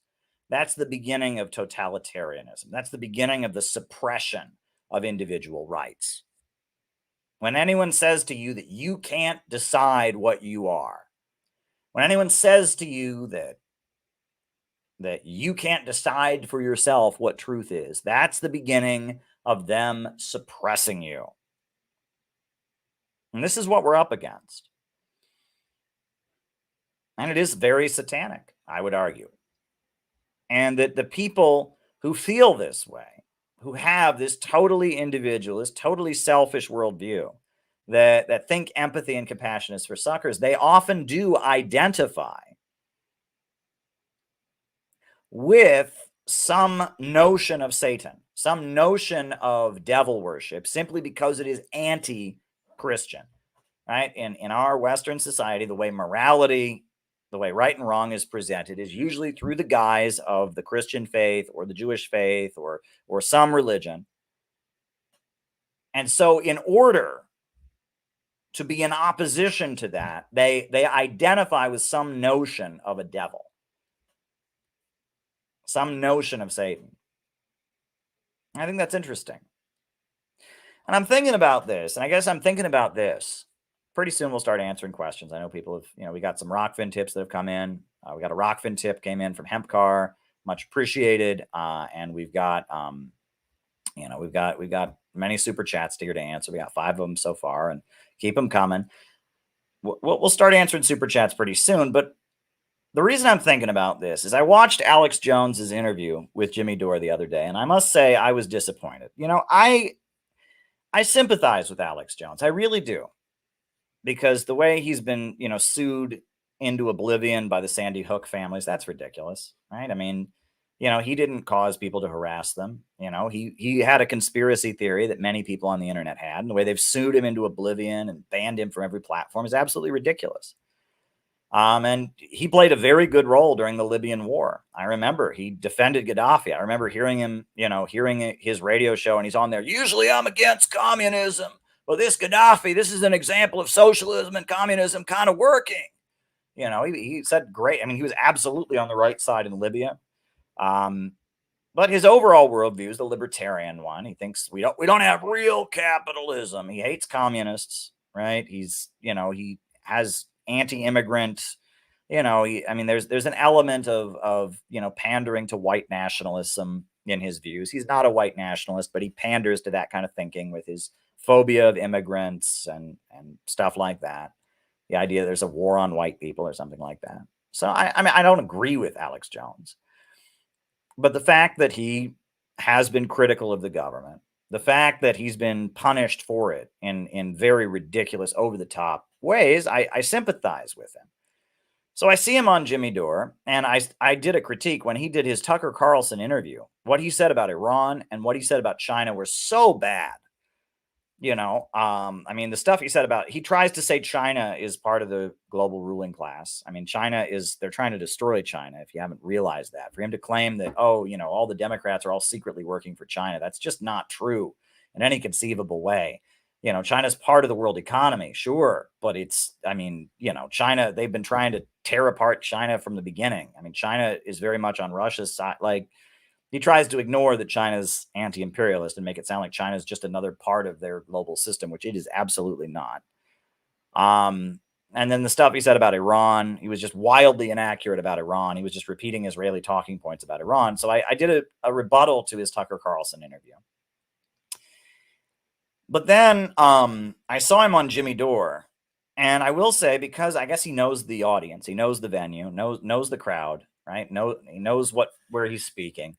that's the beginning of totalitarianism. That's the beginning of the suppression of individual rights. When anyone says to you that you can't decide what you are, when anyone says to you that you can't decide for yourself what truth is, that's the beginning of them suppressing you. And this is what we're up against. And it is very satanic, I would argue. And that the people who feel this way, who have this totally individualist, totally selfish worldview, that think empathy and compassion is for suckers, they often do identify with some notion of Satan, some notion of devil worship, simply because it is anti-Christian, right? In our Western society, the way morality, the way right and wrong is presented is usually through the guise of the Christian faith or the Jewish faith or some religion. And so in order to be in opposition to that, they identify with some notion of a devil, some notion of Satan. I think that's interesting. And I'm thinking about this, and I guess I'm thinking about this. Pretty soon we'll start answering questions. I know people have, we got some Rockfin tips that have come in. We got a Rockfin tip came in from Hempcar, much appreciated. And we've got, we've got many super chats here to answer. We got 5 of them so far, and keep them coming. We'll start answering super chats pretty soon, but the reason I'm thinking about this is I watched Alex Jones's interview with Jimmy Dore the other day, and I must say I was disappointed. I I sympathize with Alex Jones. I really do. Because the way he's been, sued into oblivion by the Sandy Hook families, that's ridiculous, right? I mean, he didn't cause people to harass them. He had a conspiracy theory that many people on the internet had, and the way they've sued him into oblivion and banned him from every platform is absolutely ridiculous. And he played a very good role during the Libyan war. I remember he defended Gaddafi. I remember hearing him, hearing his radio show, and he's on there. Usually I'm against communism. Well, this Gaddafi, this is an example of socialism and communism kind of working. He said great. I mean, he was absolutely on the right side in Libya. But his overall worldview is the libertarian one. He thinks we don't have real capitalism. He hates communists, right? He has anti-immigrant, there's an element of pandering to white nationalism in his views. He's not a white nationalist, but he panders to that kind of thinking with his phobia of immigrants and stuff like that. The idea there's a war on white people or something like that. So I don't agree with Alex Jones, but the fact that he has been critical of the government, the fact that he's been punished for it in very ridiculous, over the top ways, I sympathize with him. So I see him on Jimmy Dore, and I did a critique when he did his Tucker Carlson interview. What he said about Iran and what he said about China were so bad. The stuff he said he tries to say China is part of the global ruling class. I mean, they're trying to destroy China, if you haven't realized that. For him to claim that, all the Democrats are all secretly working for China, that's just not true in any conceivable way. China's part of the world economy, sure, but China, they've been trying to tear apart China from the beginning. I mean, China is very much on Russia's side. Like, he tries to ignore that China's anti-imperialist and make it sound like China is just another part of their global system, which it is absolutely not. And then the stuff he said about Iran, he was just wildly inaccurate about Iran. He was just repeating Israeli talking points about Iran. So I did a rebuttal to his Tucker Carlson interview. But then I saw him on Jimmy Dore, and I will say, because I guess he knows the audience, he knows the venue, knows the crowd, right? He knows where he's speaking.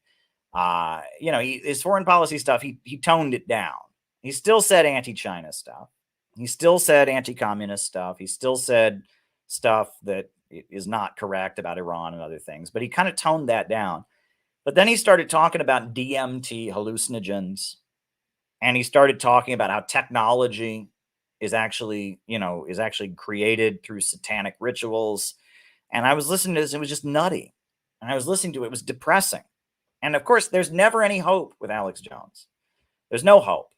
His foreign policy stuff, he toned it down. He still said anti-China stuff. He still said anti-communist stuff. He still said stuff that is not correct about Iran and other things, but he kind of toned that down. But then he started talking about DMT, hallucinogens, and he started talking about how technology is actually created through satanic rituals. And I was listening to this, it was just nutty. And I was listening to it, it was depressing. And of course, there's never any hope with Alex Jones. There's no hope,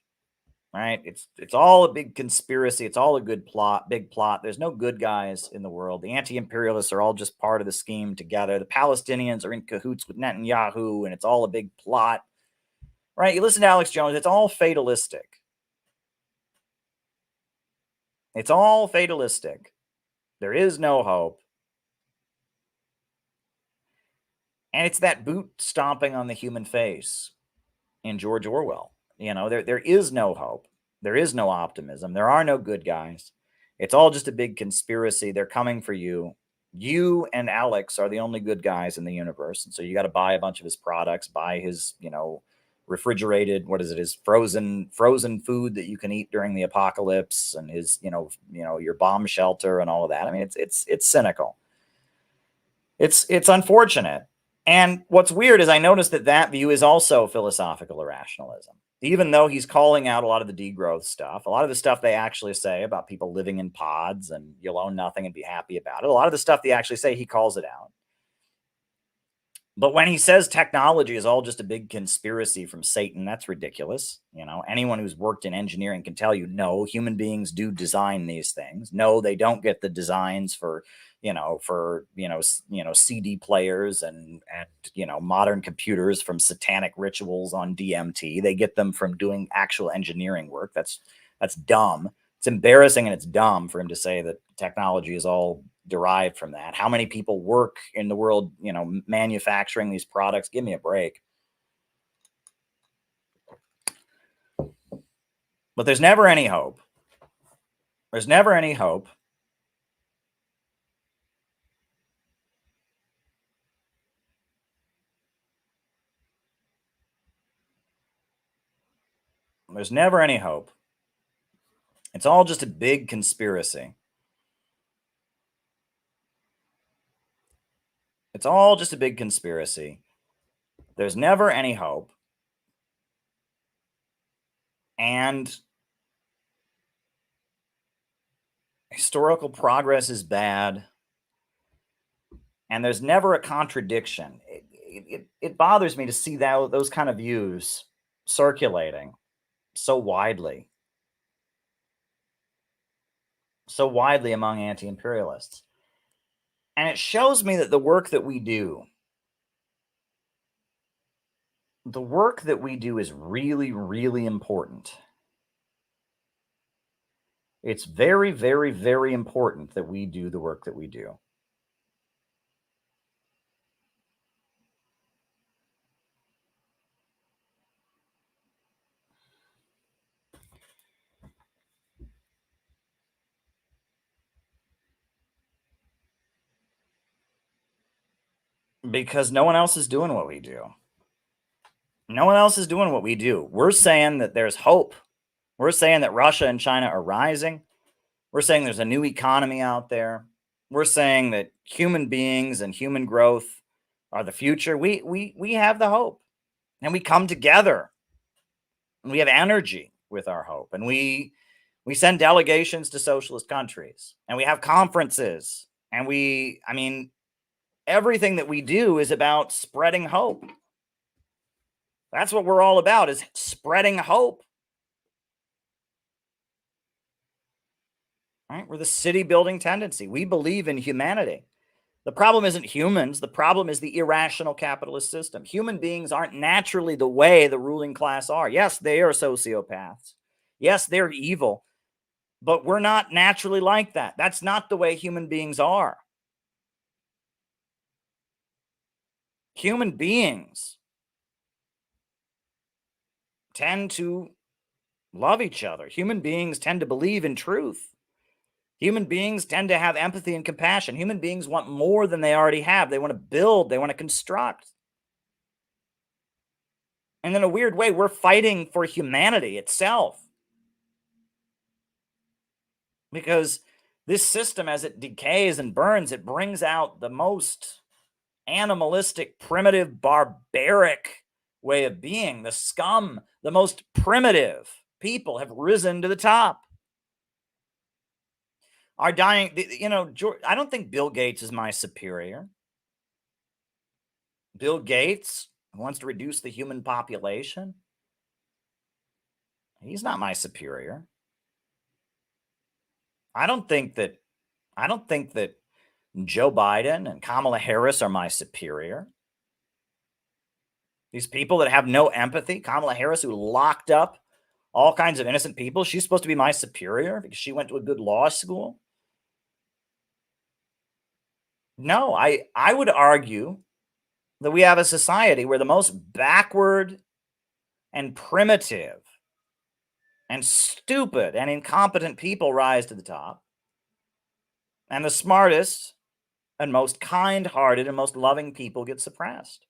right? It's all a big conspiracy. It's all a big plot. There's no good guys in the world. The anti-imperialists are all just part of the scheme together. The Palestinians are in cahoots with Netanyahu, and it's all a big plot, right? You listen to Alex Jones, it's all fatalistic. It's all fatalistic. There is no hope. And it's that boot stomping on the human face in George Orwell. There is no hope. There is no optimism. There are no good guys. It's all just a big conspiracy. They're coming for you. You and Alex are the only good guys in the universe. And so you got to buy a bunch of his products, buy his, refrigerated, his frozen food that you can eat during the apocalypse, and his, your bomb shelter and all of that. I mean, it's cynical. It's unfortunate. And what's weird is I noticed that view is also philosophical irrationalism. Even though he's calling out a lot of the degrowth stuff, a lot of the stuff they actually say about people living in pods and you'll own nothing and be happy about it, a lot of the stuff they actually say, he calls it out. But when he says technology is all just a big conspiracy from Satan, that's ridiculous. Anyone who's worked in engineering can tell you, no, human beings do design these things. No, they don't get the designs for CD players and modern computers from satanic rituals on DMT. They get them from doing actual engineering work. That's dumb. It's embarrassing and it's dumb for him to say that technology is all derived from that. How many people work in the world, manufacturing these products? Give me a break. But there's never any hope. There's never any hope. There's never any hope It's all just a big conspiracy. It's all just a big conspiracy. There's never any hope. And historical progress is bad. And there's never a contradiction. It bothers me to see those kind of views circulating so widely among anti-imperialists. And it shows me that the work that we do is really, really important. It's very, very, very important that we do the work that we do. Because no one else is doing what we do. No one else is doing what we do. We're saying that there's hope. We're saying that Russia and China are rising. We're saying there's a new economy out there. We're saying that human beings and human growth are the future. We have the hope. And we come together. And we have energy with our hope. And we send delegations to socialist countries. And we have conferences. And everything that we do is about spreading hope. That's what we're all about, is spreading hope. Right? We're the city building tendency. We believe in humanity. The problem isn't humans. The problem is the irrational capitalist system. Human beings aren't naturally the way the ruling class are. Yes, they are sociopaths. Yes, they're evil. But we're not naturally like that. That's not the way human beings are. Human beings tend to love each other. Human beings tend to believe in truth. Human beings tend to have empathy and compassion. Human beings want more than they already have. They want to build. They want to construct. And in a weird way, we're fighting for humanity itself. Because this system, as it decays and burns, it brings out the most animalistic, primitive, barbaric way of being. The scum, the most primitive people have risen to the top. Are dying, I don't think Bill Gates is my superior. Bill Gates wants to reduce the human population. He's not my superior. I don't think that Joe Biden and Kamala Harris are my superior. These people that have no empathy, Kamala Harris, who locked up all kinds of innocent people, she's supposed to be my superior because she went to a good law school. No, I would argue that we have a society where the most backward and primitive and stupid and incompetent people rise to the top, and the smartest and most kind-hearted and most loving people get suppressed.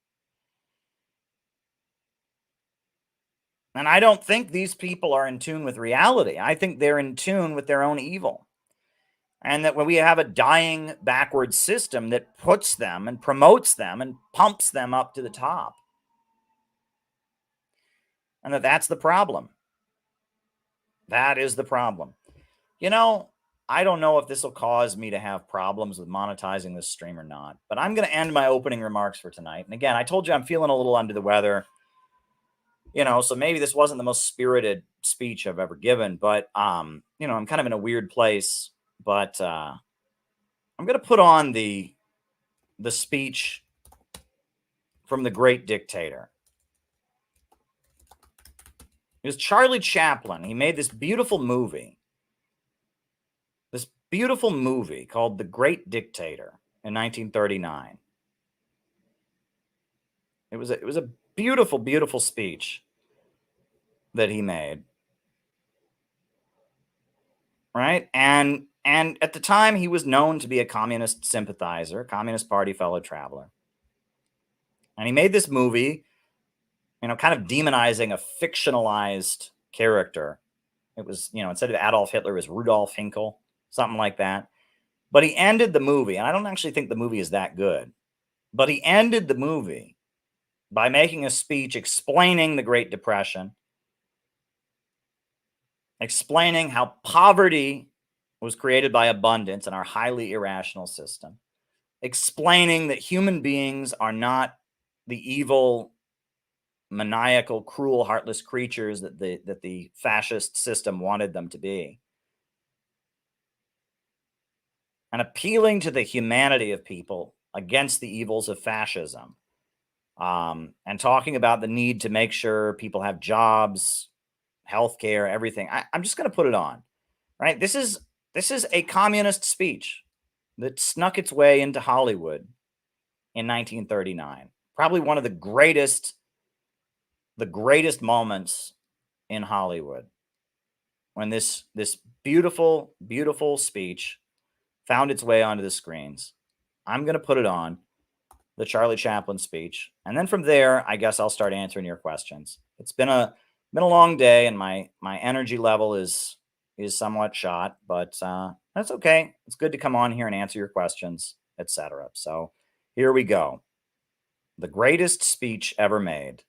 And I don't think these people are in tune with reality. I think they're in tune with their own evil. And that when we have a dying backward system that puts them and promotes them and pumps them up to the top. And that's the problem. That is the problem. I don't know if this will cause me to have problems with monetizing this stream or not, but I'm going to end my opening remarks for tonight. And again, I told you I'm feeling a little under the weather, so maybe this wasn't the most spirited speech I've ever given, but, I'm kind of in a weird place. But I'm going to put on the speech from the Great Dictator. It was Charlie Chaplin. He made this beautiful movie called The Great Dictator in 1939. It was a beautiful, beautiful speech that he made. Right? And at the time, he was known to be a communist sympathizer, Communist Party fellow traveler. And he made this movie, kind of demonizing a fictionalized character It was, instead of Adolf Hitler, it was Rudolf Hinkel, something like that. But he ended the movie, and I don't actually think the movie is that good, but he ended the movie by making a speech explaining the Great Depression, explaining how poverty was created by abundance in our highly irrational system, explaining that human beings are not the evil, maniacal, cruel, heartless creatures that the fascist system wanted them to be, and appealing to the humanity of people against the evils of fascism, and talking about the need to make sure people have jobs, healthcare, everything. I'm just going to put it on, right? This is a communist speech that snuck its way into Hollywood in 1939. Probably one of the greatest moments in Hollywood, when this beautiful, beautiful speech found its way onto the screens. I'm going to put it on, the Charlie Chaplin speech, and then from there, I guess I'll start answering your questions. It's been a long day, and my energy level is somewhat shot, but that's okay. It's good to come on here and answer your questions, etc. So here we go. The greatest speech ever made.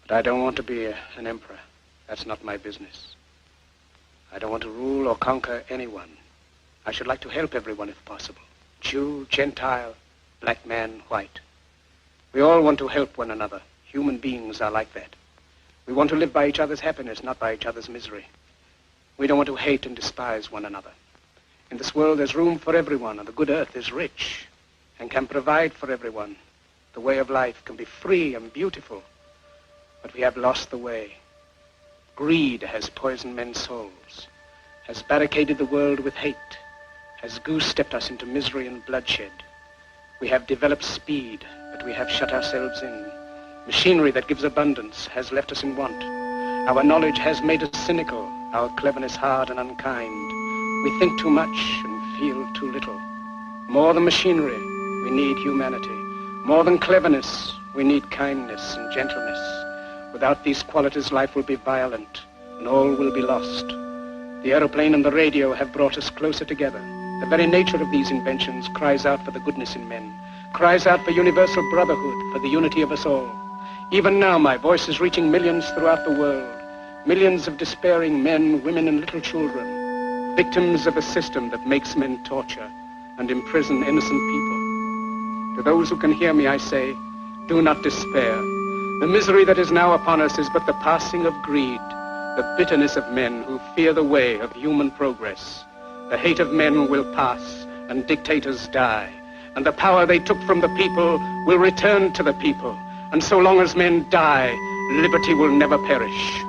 But I don't want to be an emperor. That's not my business. I don't want to rule or conquer anyone. I should like to help everyone if possible. Jew, Gentile, black man, white. We all want to help one another. Human beings are like that. We want to live by each other's happiness, not by each other's misery. We don't want to hate and despise one another. In this world, there's room for everyone, and the good earth is rich and can provide for everyone. The way of life can be free and beautiful, but we have lost the way. Greed has poisoned men's souls, has barricaded the world with hate, has goose-stepped us into misery and bloodshed. We have developed speed, but we have shut ourselves in. Machinery that gives abundance has left us in want. Our knowledge has made us cynical, our cleverness hard and unkind. We think too much and feel too little. More than machinery, we need humanity. More than cleverness, we need kindness and gentleness. Without these qualities, life will be violent, and all will be lost. The aeroplane and the radio have brought us closer together. The very nature of these inventions cries out for the goodness in men, cries out for universal brotherhood, for the unity of us all. Even now, my voice is reaching millions throughout the world, millions of despairing men, women, and little children, victims of a system that makes men torture and imprison innocent people. To those who can hear me, I say, do not despair. The misery that is now upon us is but the passing of greed, the bitterness of men who fear the way of human progress. The hate of men will pass, and dictators die, and the power they took from the people will return to the people. And so long as men die, liberty will never perish.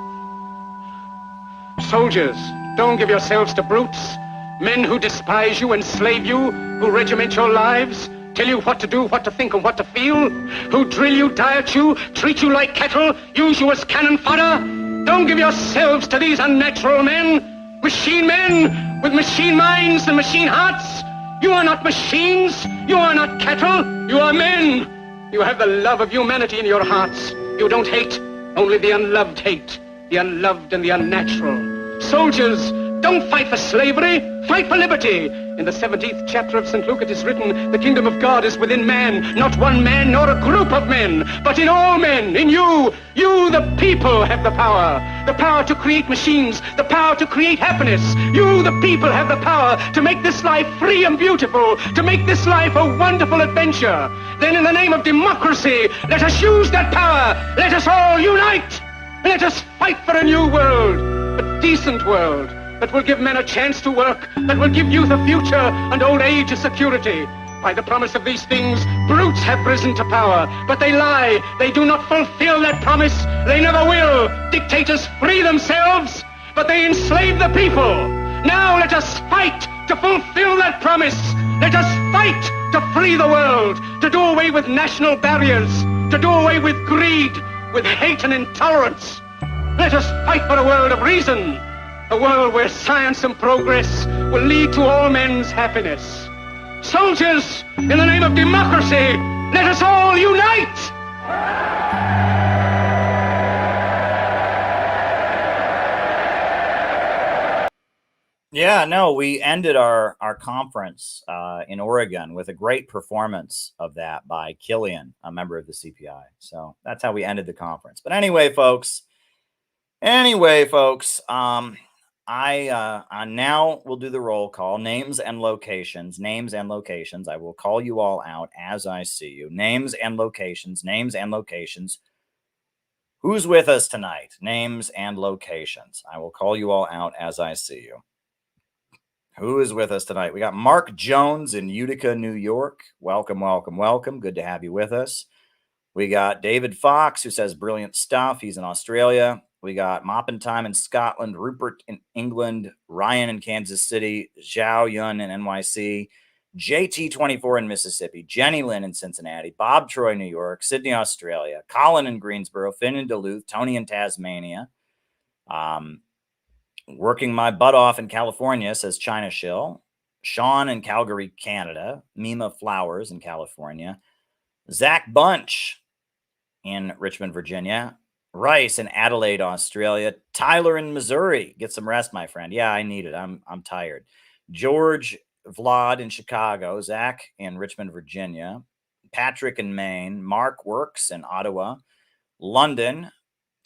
Soldiers, don't give yourselves to brutes, men who despise you, enslave you, who regiment your lives, tell you what to do, what to think, and what to feel, who drill you, diet you, treat you like cattle, use you as cannon fodder. Don't give yourselves to these unnatural men, machine men with machine minds and machine hearts. You are not machines, you are not cattle, you are men. You have the love of humanity in your hearts. You don't hate, only the unloved hate, the unloved and the unnatural. Soldiers, don't fight for slavery, fight for liberty. In the 17th chapter of St. Luke it is written, the kingdom of God is within man, not one man nor a group of men, but in all men, in you. You, the people, have the power to create machines, the power to create happiness. You, the people, have the power to make this life free and beautiful, to make this life a wonderful adventure. Then in the name of democracy, let us use that power. Let us all unite. Let us fight for a new world, a decent world, that will give men a chance to work, that will give youth a future and old age a security. By the promise of these things, brutes have risen to power, but they lie. They do not fulfill that promise. They never will. Dictators free themselves, but they enslave the people. Now let us fight to fulfill that promise. Let us fight to free the world, to do away with national barriers, to do away with greed, with hate and intolerance. Let us fight for a world of reason, a world where science and progress will lead to all men's happiness. Soldiers, in the name of democracy, let us all unite! Yeah, no, we ended our conference in Oregon with a great performance of that by Killian, a member of the CPI. So that's how we ended the conference. But anyway, folks, I now will do the roll call. Names and locations. Names and locations. I will call you all out as I see you. Names and locations. Names and locations. Who's with us tonight? Names and locations. I will call you all out as I see you. Who is with us tonight? We got Mark Jones in Utica, New York. Welcome, welcome, welcome. Good to have you with us. We got David Fox, who says brilliant stuff. He's in Australia. We got Moppin' Time in Scotland, Rupert in England, Ryan in Kansas City, Zhao Yun in NYC, JT24 in Mississippi, Jenny Lynn in Cincinnati, Bob Troy, New York, Sydney, Australia, Colin in Greensboro, Finn in Duluth, Tony in Tasmania. Working my butt off in California, says China Shill. Sean in Calgary, Canada. Mima Flowers in California. Zach Bunch in Richmond, Virginia. Rice in Adelaide, Australia. Tyler in Missouri. Get some rest, my friend. Yeah, I need it. I'm tired. George Vlad in Chicago. Zach in Richmond, Virginia. Patrick in Maine. Mark Works in Ottawa. London.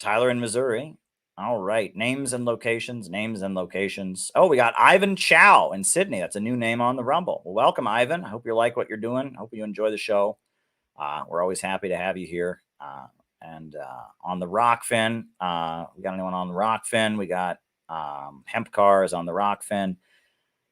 Tyler in Missouri. All right. Names and locations. Names and locations. Oh, we got Ivan Chow in Sydney. That's a new name on the Rumble. Well, welcome, Ivan. I hope you like what you're doing. Hope you enjoy the show. We're always happy to have you here. And on the Rockfin, we got anyone on the Rockfin? We got Hemp Cars on the Rockfin.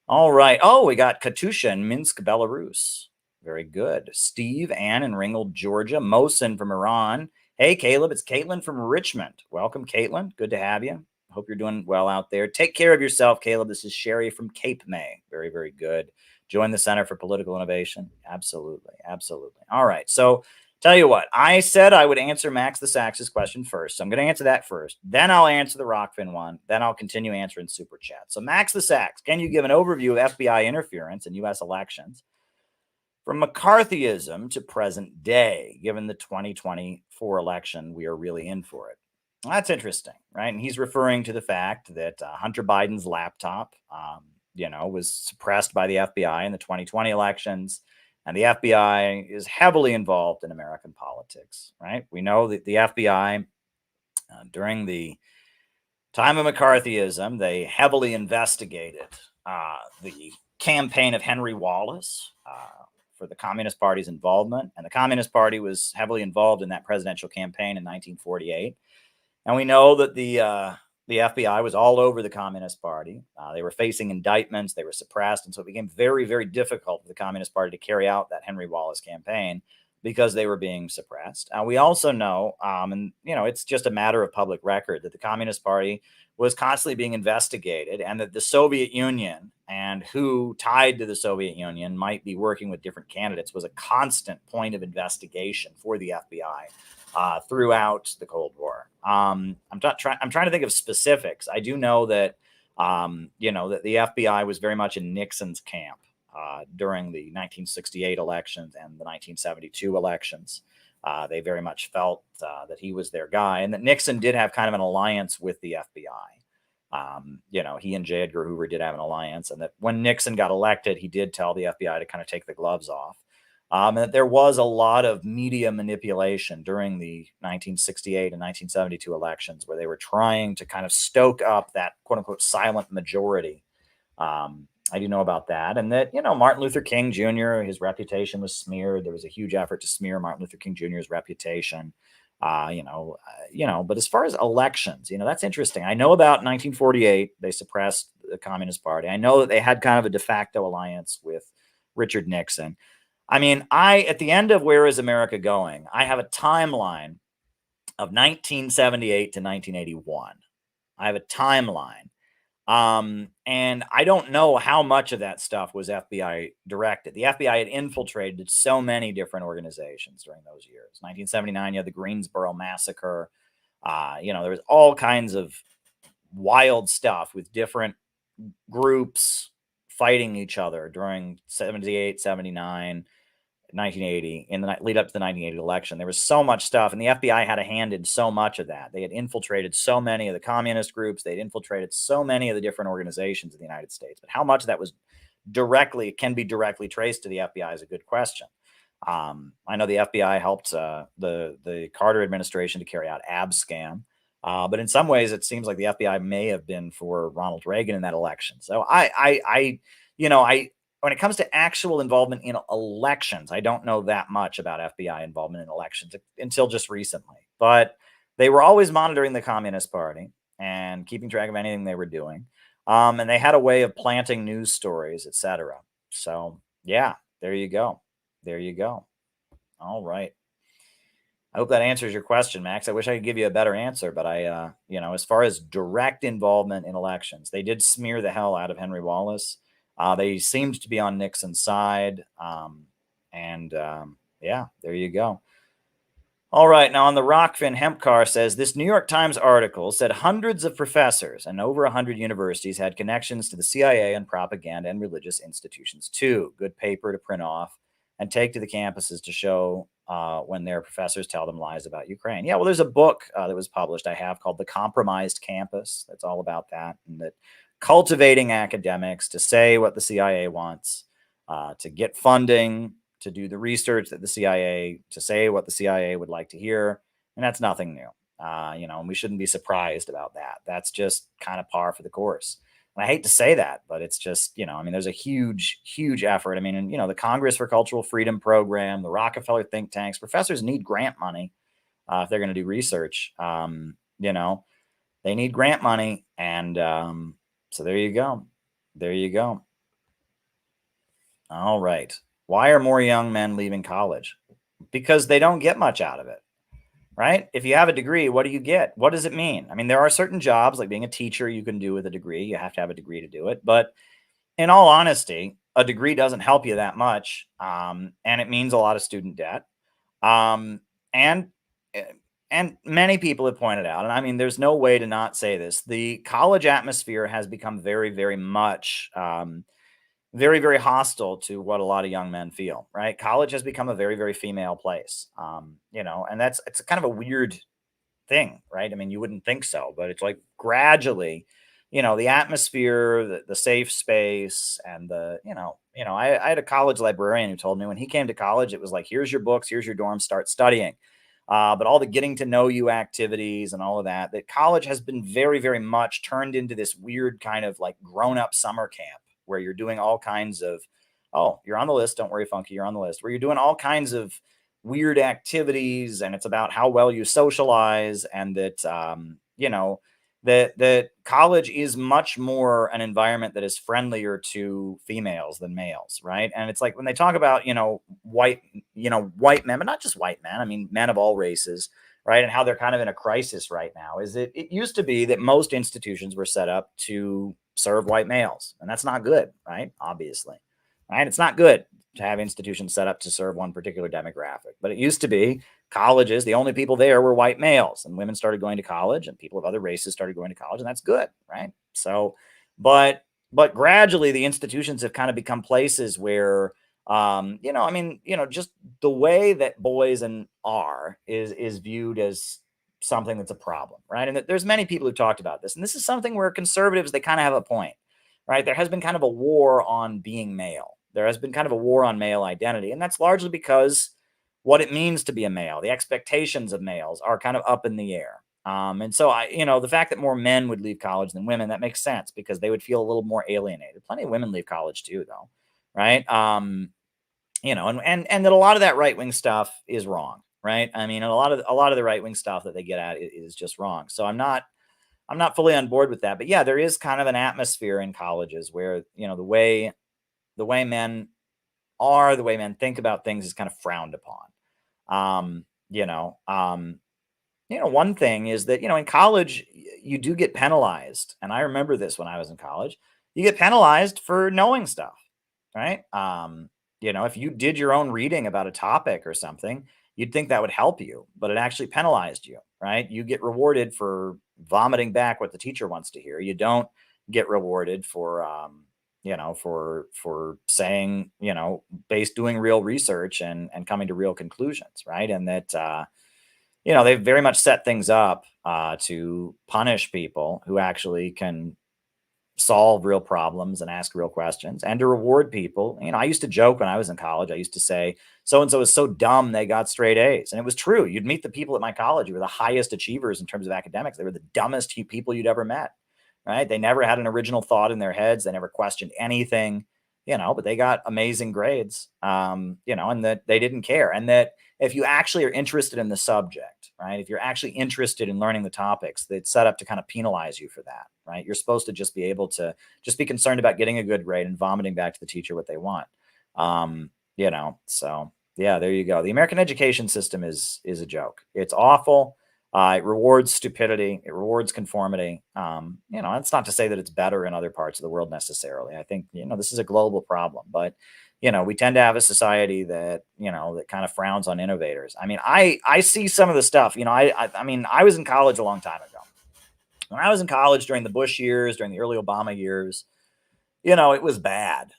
All right. Oh, we got Katusha in Minsk, Belarus. Very good. Steve, Ann in Ringgold, Georgia. Mohsen from Iran. Hey, Caleb, it's Caitlin from Richmond. Welcome, Caitlin. Good to have you. Hope you're doing well out there. Take care of yourself, Caleb. This is Sherry from Cape May. Very, very good. Join the Center for Political Innovation. Absolutely. Absolutely. All right. So tell you what, I said I would answer Max the Sax's question first. So I'm going to answer that first. Then I'll answer the Rockfin one. Then I'll continue answering Super Chat. So Max the Sax, can you give an overview of FBI interference in U.S. elections from McCarthyism to present day, given the 2024 election? We are really in for it. Well, that's interesting, right? And he's referring to the fact that Hunter Biden's laptop, was suppressed by the FBI in the 2020 elections. And the FBI is heavily involved in American politics, right? We know that the FBI, during the time of McCarthyism, they heavily investigated the campaign of Henry Wallace for the Communist Party's involvement. And the Communist Party was heavily involved in that presidential campaign in 1948. And we know that the FBI was all over the Communist Party. They were facing indictments. They were suppressed. And so it became very, very difficult for the Communist Party to carry out that Henry Wallace campaign because they were being suppressed. We also know, it's just a matter of public record, that the Communist Party was constantly being investigated, and that the Soviet Union and who tied to the Soviet Union might be working with different candidates was a constant point of investigation for the FBI throughout the Cold War. I'm trying to think of specifics. I do know that, that the FBI was very much in Nixon's camp during the 1968 elections and the 1972 elections. They very much felt that he was their guy, and that Nixon did have kind of an alliance with the FBI. He and J. Edgar Hoover did have an alliance, and that when Nixon got elected, he did tell the FBI to kind of take the gloves off. And that there was a lot of media manipulation during the 1968 and 1972 elections, where they were trying to kind of stoke up that quote unquote silent majority. I do know about that. And that, Martin Luther King Jr., his reputation was smeared. There was a huge effort to smear Martin Luther King Jr.'s reputation. But as far as elections, that's interesting. I know about 1948, they suppressed the Communist Party. I know that they had kind of a de facto alliance with Richard Nixon. At the end of Where is America Going, I have a timeline of 1978 to 1981. I have a timeline. And I don't know how much of that stuff was FBI directed. The FBI had infiltrated so many different organizations during those years. 1979, you had the Greensboro massacre. There was all kinds of wild stuff with different groups fighting each other during 78, 79. 1980, in the lead up to the 1980 election. There was so much stuff, and the FBI had a hand in so much of that. They had infiltrated so many of the communist groups. They'd infiltrated so many of the different organizations in the United States. But how much of that was can be directly traced to the FBI is a good question. I know the FBI helped the Carter administration to carry out Abscam. But in some ways, it seems like the FBI may have been for Ronald Reagan in that election. So when it comes to actual involvement in elections, I don't know that much about FBI involvement in elections until just recently. But they were always monitoring the Communist Party and keeping track of anything they were doing. And they had a way of planting news stories, etc. So yeah, there you go. There you go. All right. I hope that answers your question, Max. I wish I could give you a better answer, but as far as direct involvement in elections, they did smear the hell out of Henry Wallace. They seemed to be on Nixon's side. Yeah, there you go. All right. Now on the Rockfin Hempcar says this New York Times article said hundreds of professors and over 100 universities had connections to the CIA and propaganda and religious institutions too. Good paper to print off and take to the campuses to show when their professors tell them lies about Ukraine. Yeah, well, there's a book that was published I have called The Compromised Campus. That's all about that. And that cultivating academics to say what the CIA wants, to get funding, to do the research that the CIA, to say what the CIA would like to hear. And that's nothing new. And we shouldn't be surprised about that. That's just kind of par for the course. And I hate to say that, but it's just, there's a huge, huge effort. The Congress for Cultural Freedom program, the Rockefeller think tanks, professors need grant money if they're going to do research. They need grant money. And so there you go. There you go. All right. Why are more young men leaving college? Because they don't get much out of it. Right? If you have a degree, what do you get? What does it mean? There are certain jobs like being a teacher you can do with a degree. You have to have a degree to do it. But in all honesty, a degree doesn't help you that much. And it means a lot of student debt. And many people have pointed out, and there's no way to not say this, the college atmosphere has become very, very much very, very hostile to what a lot of young men feel, right? College has become a very, very female place, and it's kind of a weird thing, right? You wouldn't think so, but it's like gradually, the atmosphere, the safe space, and I had a college librarian who told me when he came to college, it was like, here's your books, here's your dorm, start studying. But all the getting to know you activities and all of that college has been very, very much turned into this weird kind of like grown-up summer camp, where you're doing all kinds of, you're on the list. Don't worry, Funky, you're on the list. Where you're doing all kinds of weird activities, and it's about how well you socialize, and that, that college is much more an environment that is friendlier to females than males, right? And it's like when they talk about, white men, but not just white men, men of all races, right? And how they're kind of in a crisis right now is it used to be that most institutions were set up to serve white males, and that's not good, right? Obviously, right? It's not good to have institutions set up to serve one particular demographic, but it used to be colleges, the only people there were white males, and women started going to college, and people of other races started going to college, and that's good, right? So, but gradually the institutions have kind of become places where, just the way that boys is viewed as something that's a problem, right? And there's many people who've talked about this, and this is something where conservatives, they kind of have a point, right? There has been kind of a war on being male. There has been kind of a war on male identity, and that's largely because what it means to be a male, the expectations of males are kind of up in the air. And so the fact that more men would leave college than women, that makes sense because they would feel a little more alienated. Plenty of women leave college too, though, right? And that a lot of that right-wing stuff is wrong. Right. A lot of the right wing stuff that they get at is just wrong. So I'm not fully on board with that. But yeah, there is kind of an atmosphere in colleges where, the way men are, the way men think about things is kind of frowned upon. One thing is that, in college, you do get penalized. And I remember this when I was in college. You get penalized for knowing stuff. Right. If you did your own reading about a topic or something, you'd think that would help you, but it actually penalized you, right? You get rewarded for vomiting back what the teacher wants to hear. You don't get rewarded for, for saying, doing real research and coming to real conclusions, right? And that they've very much set things up to punish people who actually can solve real problems and ask real questions, and to reward people. I used to joke when I was in college. I used to say, so and so is so dumb they got straight A's. And it was true. You'd meet the people at my college who were the highest achievers in terms of academics. They were the dumbest people you'd ever met, right? They never had an original thought in their heads. They never questioned anything, but they got amazing grades, and that they didn't care. And that if you actually are interested in the subject, right, if you're actually interested in learning the topics, it's set up to kind of penalize you for that, right? You're supposed to just be able to just be concerned about getting a good grade and vomiting back to the teacher what they want. So yeah, there you go. The American education system is a joke. It's awful. It rewards stupidity. It rewards conformity. It's not to say that it's better in other parts of the world necessarily. I think, this is a global problem, but, we tend to have a society that, that kind of frowns on innovators. I mean, I see some of the stuff, I was in college a long time ago. When I was in college during the Bush years, during the early Obama years, it was bad.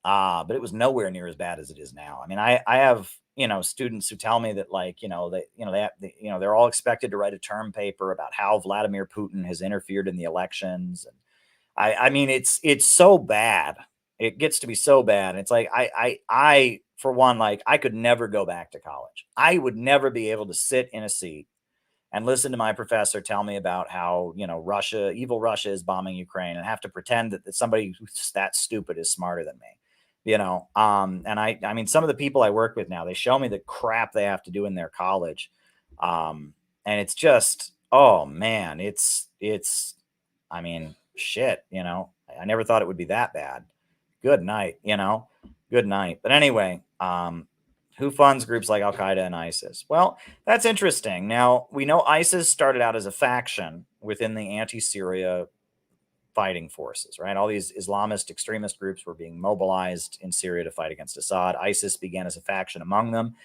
But it was nowhere near as bad as it is now. I mean, I have, students who tell me that they're all expected to write a term paper about how Vladimir Putin has interfered in the elections. And I mean, it's so bad. It gets to be so bad. It's like, I, for one, I could never go back to college. I would never be able to sit in a seat and listen to my professor tell me about how, evil Russia is bombing Ukraine, and have to pretend that somebody who's that stupid is smarter than me. And I mean, some of the people I work with now, they show me the crap they have to do in their college. And it's just, oh man, I mean, shit, I never thought it would be that bad. Good night, good night. But anyway, who funds groups like Al-Qaeda and ISIS? Well, that's interesting. Now, we know ISIS started out as a faction within the anti-Syria fighting forces, right? All these Islamist extremist groups were being mobilized in Syria to fight against Assad. ISIS began as a faction among them.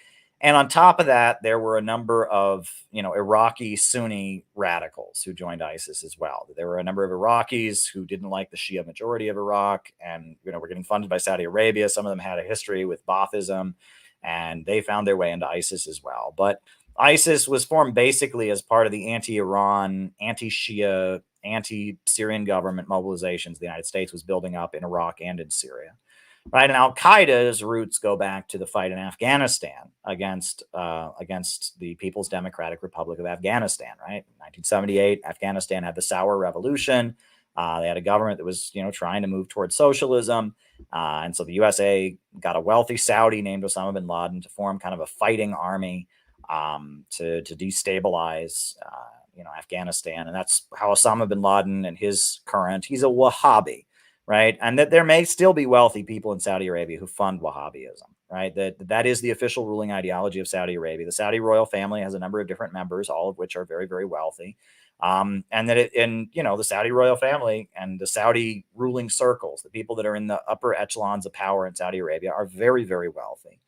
And on top of that, there were a number of, Iraqi Sunni radicals who joined ISIS as well. There were a number of Iraqis who didn't like the Shia majority of Iraq and, were getting funded by Saudi Arabia. Some of them had a history with Baathism, and they found their way into ISIS as well. But ISIS was formed basically as part of the anti-Iran, anti-Shia, anti-Syrian government mobilizations the United States was building up in Iraq and in Syria. Right, and Al-Qaeda's roots go back to the fight in Afghanistan against the People's Democratic Republic of Afghanistan. Right, in 1978, Afghanistan had the Sour Revolution. They had a government that was, trying to move towards socialism, and so the USA got a wealthy Saudi named Osama bin Laden to form kind of a fighting army to destabilize, Afghanistan, and that's how Osama bin Laden and he's a Wahhabi. Right. And that there may still be wealthy people in Saudi Arabia who fund Wahhabism. Right. That is the official ruling ideology of Saudi Arabia. The Saudi royal family has a number of different members, all of which are very, very wealthy. And that the Saudi royal family and the Saudi ruling circles, the people that are in the upper echelons of power in Saudi Arabia, are very, very wealthy.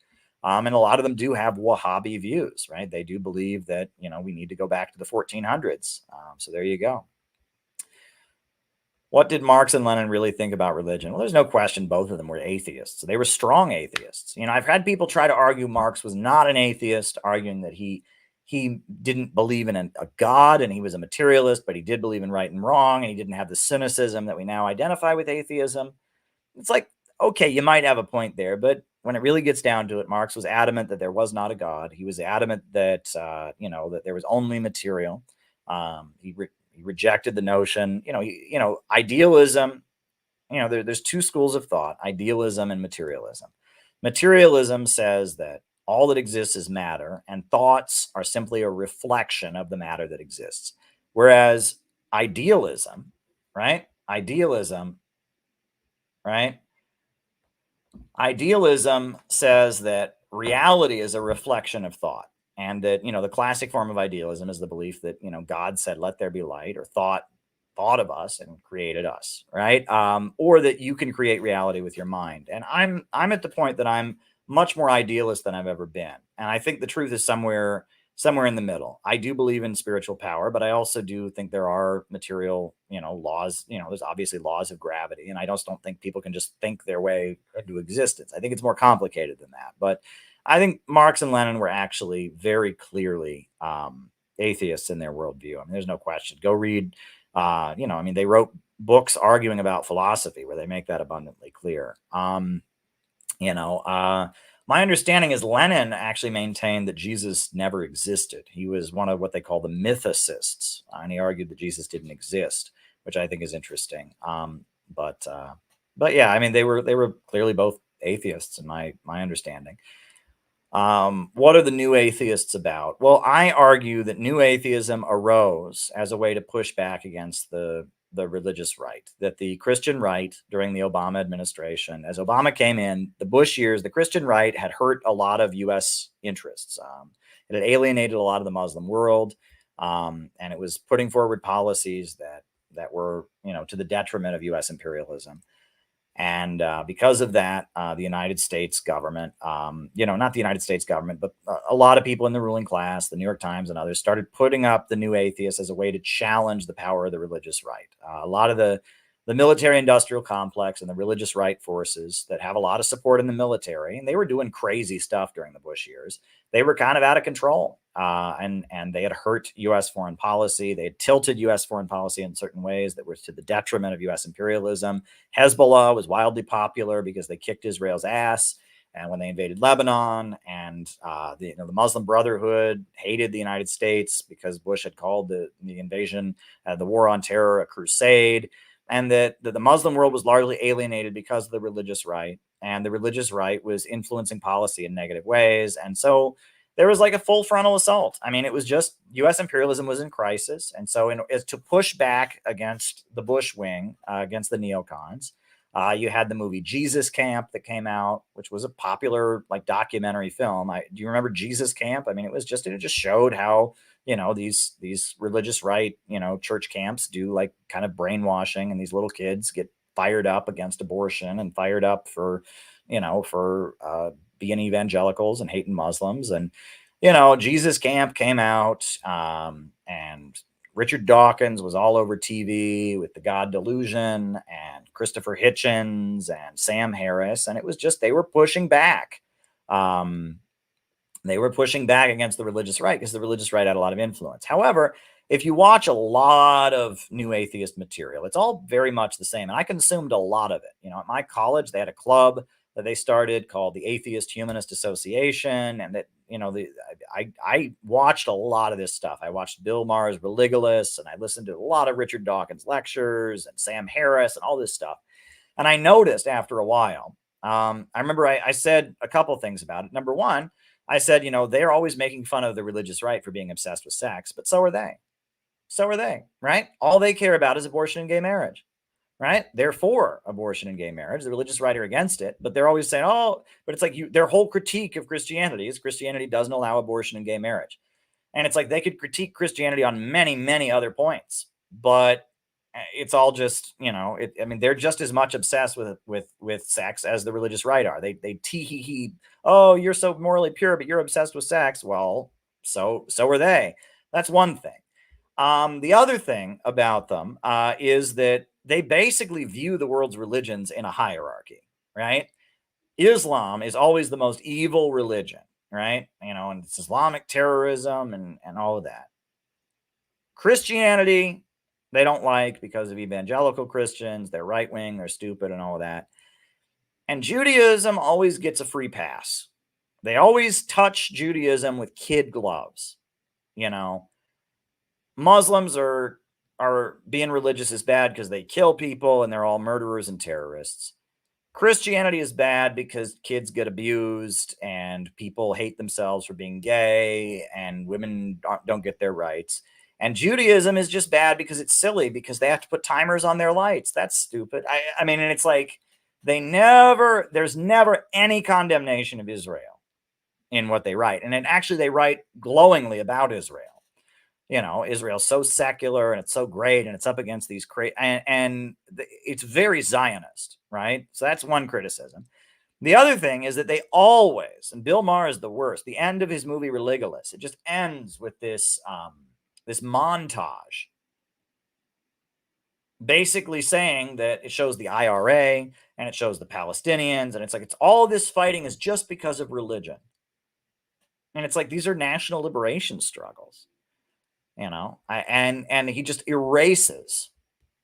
And a lot of them do have Wahhabi views. Right. They do believe that, we need to go back to the 1400s. So there you go. What did Marx and Lenin really think about religion? Well, there's no question both of them were atheists. They were strong atheists. I've had people try to argue Marx was not an atheist, arguing that he didn't believe in a God and he was a materialist, but he did believe in right and wrong, and he didn't have the cynicism that we now identify with atheism. It's like, okay, you might have a point there, but when it really gets down to it, Marx was adamant that there was not a God. He was adamant that, that there was only material. He rejected the notion, idealism. There's two schools of thought: idealism and materialism. Materialism says that all that exists is matter, and thoughts are simply a reflection of the matter that exists. Whereas idealism, right? Idealism says that reality is a reflection of thought. And that, the classic form of idealism is the belief that, God said, let there be light, or thought of us and created us, right? Or that you can create reality with your mind. And I'm at the point that I'm much more idealist than I've ever been. And I think the truth is somewhere somewhere in the middle. I do believe in spiritual power, but I also do think there are material, laws. There's obviously laws of gravity, and I just don't think people can just think their way into existence. I think it's more complicated than that. But I think Marx and Lenin were actually very clearly atheists in their worldview. I mean, there's no question. Go read, they wrote books arguing about philosophy where they make that abundantly clear. My understanding is Lenin actually maintained that Jesus never existed. He was one of what they call the mythicists, and he argued that Jesus didn't exist, which I think is interesting. But yeah, I mean, they were clearly both atheists in my understanding. What are the new atheists about? Well, I argue that new atheism arose as a way to push back against the religious right, that the Christian right during the Obama administration, as Obama came in, the Bush years, the Christian right had hurt a lot of U.S. interests. It had alienated a lot of the Muslim world, and it was putting forward policies that were, to the detriment of U.S. imperialism. And because of that, the United States government, not the United States government, but a lot of people in the ruling class, the New York Times and others, started putting up the new atheists as a way to challenge the power of the religious right. A lot of the military industrial complex and the religious right forces that have a lot of support in the military, and they were doing crazy stuff during the Bush years. They were kind of out of control, and they had hurt U.S. foreign policy. They had tilted U.S. foreign policy in certain ways that were to the detriment of U.S. imperialism. Hezbollah was wildly popular because they kicked Israel's ass, and when they invaded Lebanon, and the Muslim Brotherhood hated the United States because Bush had called the invasion, the war on terror, a crusade. And that the Muslim world was largely alienated because of the religious right, and the religious right was influencing policy in negative ways. And so there was like a full frontal assault. I mean, it was just U.S. imperialism was in crisis. And so to push back against the Bush wing, against the neocons, you had the movie Jesus Camp that came out, which was a popular documentary film. Do you remember Jesus Camp? I mean, it just showed how these religious right, church camps do kind of brainwashing, and these little kids get fired up against abortion and fired up for being evangelicals and hating Muslims. And, Jesus Camp came out, and Richard Dawkins was all over TV with the God Delusion and Christopher Hitchens and Sam Harris. And it was they were pushing back. They were pushing back against the religious right because the religious right had a lot of influence. However, if you watch a lot of new atheist material, it's all very much the same. And I consumed a lot of it. At my college, they had a club that they started called the Atheist Humanist Association. And that, I watched a lot of this stuff. I watched Bill Maher's Religulous, and I listened to a lot of Richard Dawkins lectures and Sam Harris and all this stuff. And I noticed after a while, I remember I said a couple things about it. Number one, I said, they're always making fun of the religious right for being obsessed with sex, but so are they. So are they, right? All they care about is abortion and gay marriage, right? They're for abortion and gay marriage. The religious right are against it, but they're always saying, but it's their whole critique of Christianity is Christianity doesn't allow abortion and gay marriage. And it's they could critique Christianity on many, many other points, but it's all just, they're just as much obsessed with sex as the religious right are. They tee-hee-hee, oh, you're so morally pure, but you're obsessed with sex. Well, so are they. That's one thing. The other thing about them is that they basically view the world's religions in a hierarchy, right? Islam is always the most evil religion, right? And it's Islamic terrorism and all of that. Christianity, they don't like because of evangelical Christians. They're right-wing, they're stupid and all of that. And Judaism always gets a free pass. They always touch Judaism with kid gloves. Muslims are being religious is bad because they kill people and they're all murderers and terrorists. Christianity is bad because kids get abused and people hate themselves for being gay and women don't get their rights. And Judaism is just bad because it's silly, because they have to put timers on their lights. That's stupid. I mean, and it's there's never any condemnation of Israel in what they write. And then actually they write glowingly about Israel. Israel's so secular and it's so great and it's up against these and it's very Zionist, right? So that's one criticism. The other thing is that they always, and Bill Maher is the worst, the end of his movie Religulous, it just ends with this this montage basically saying that it shows the IRA and it shows the Palestinians, and it's like, it's all this fighting is just because of religion. And it's like, these are national liberation struggles, you know, and he just erases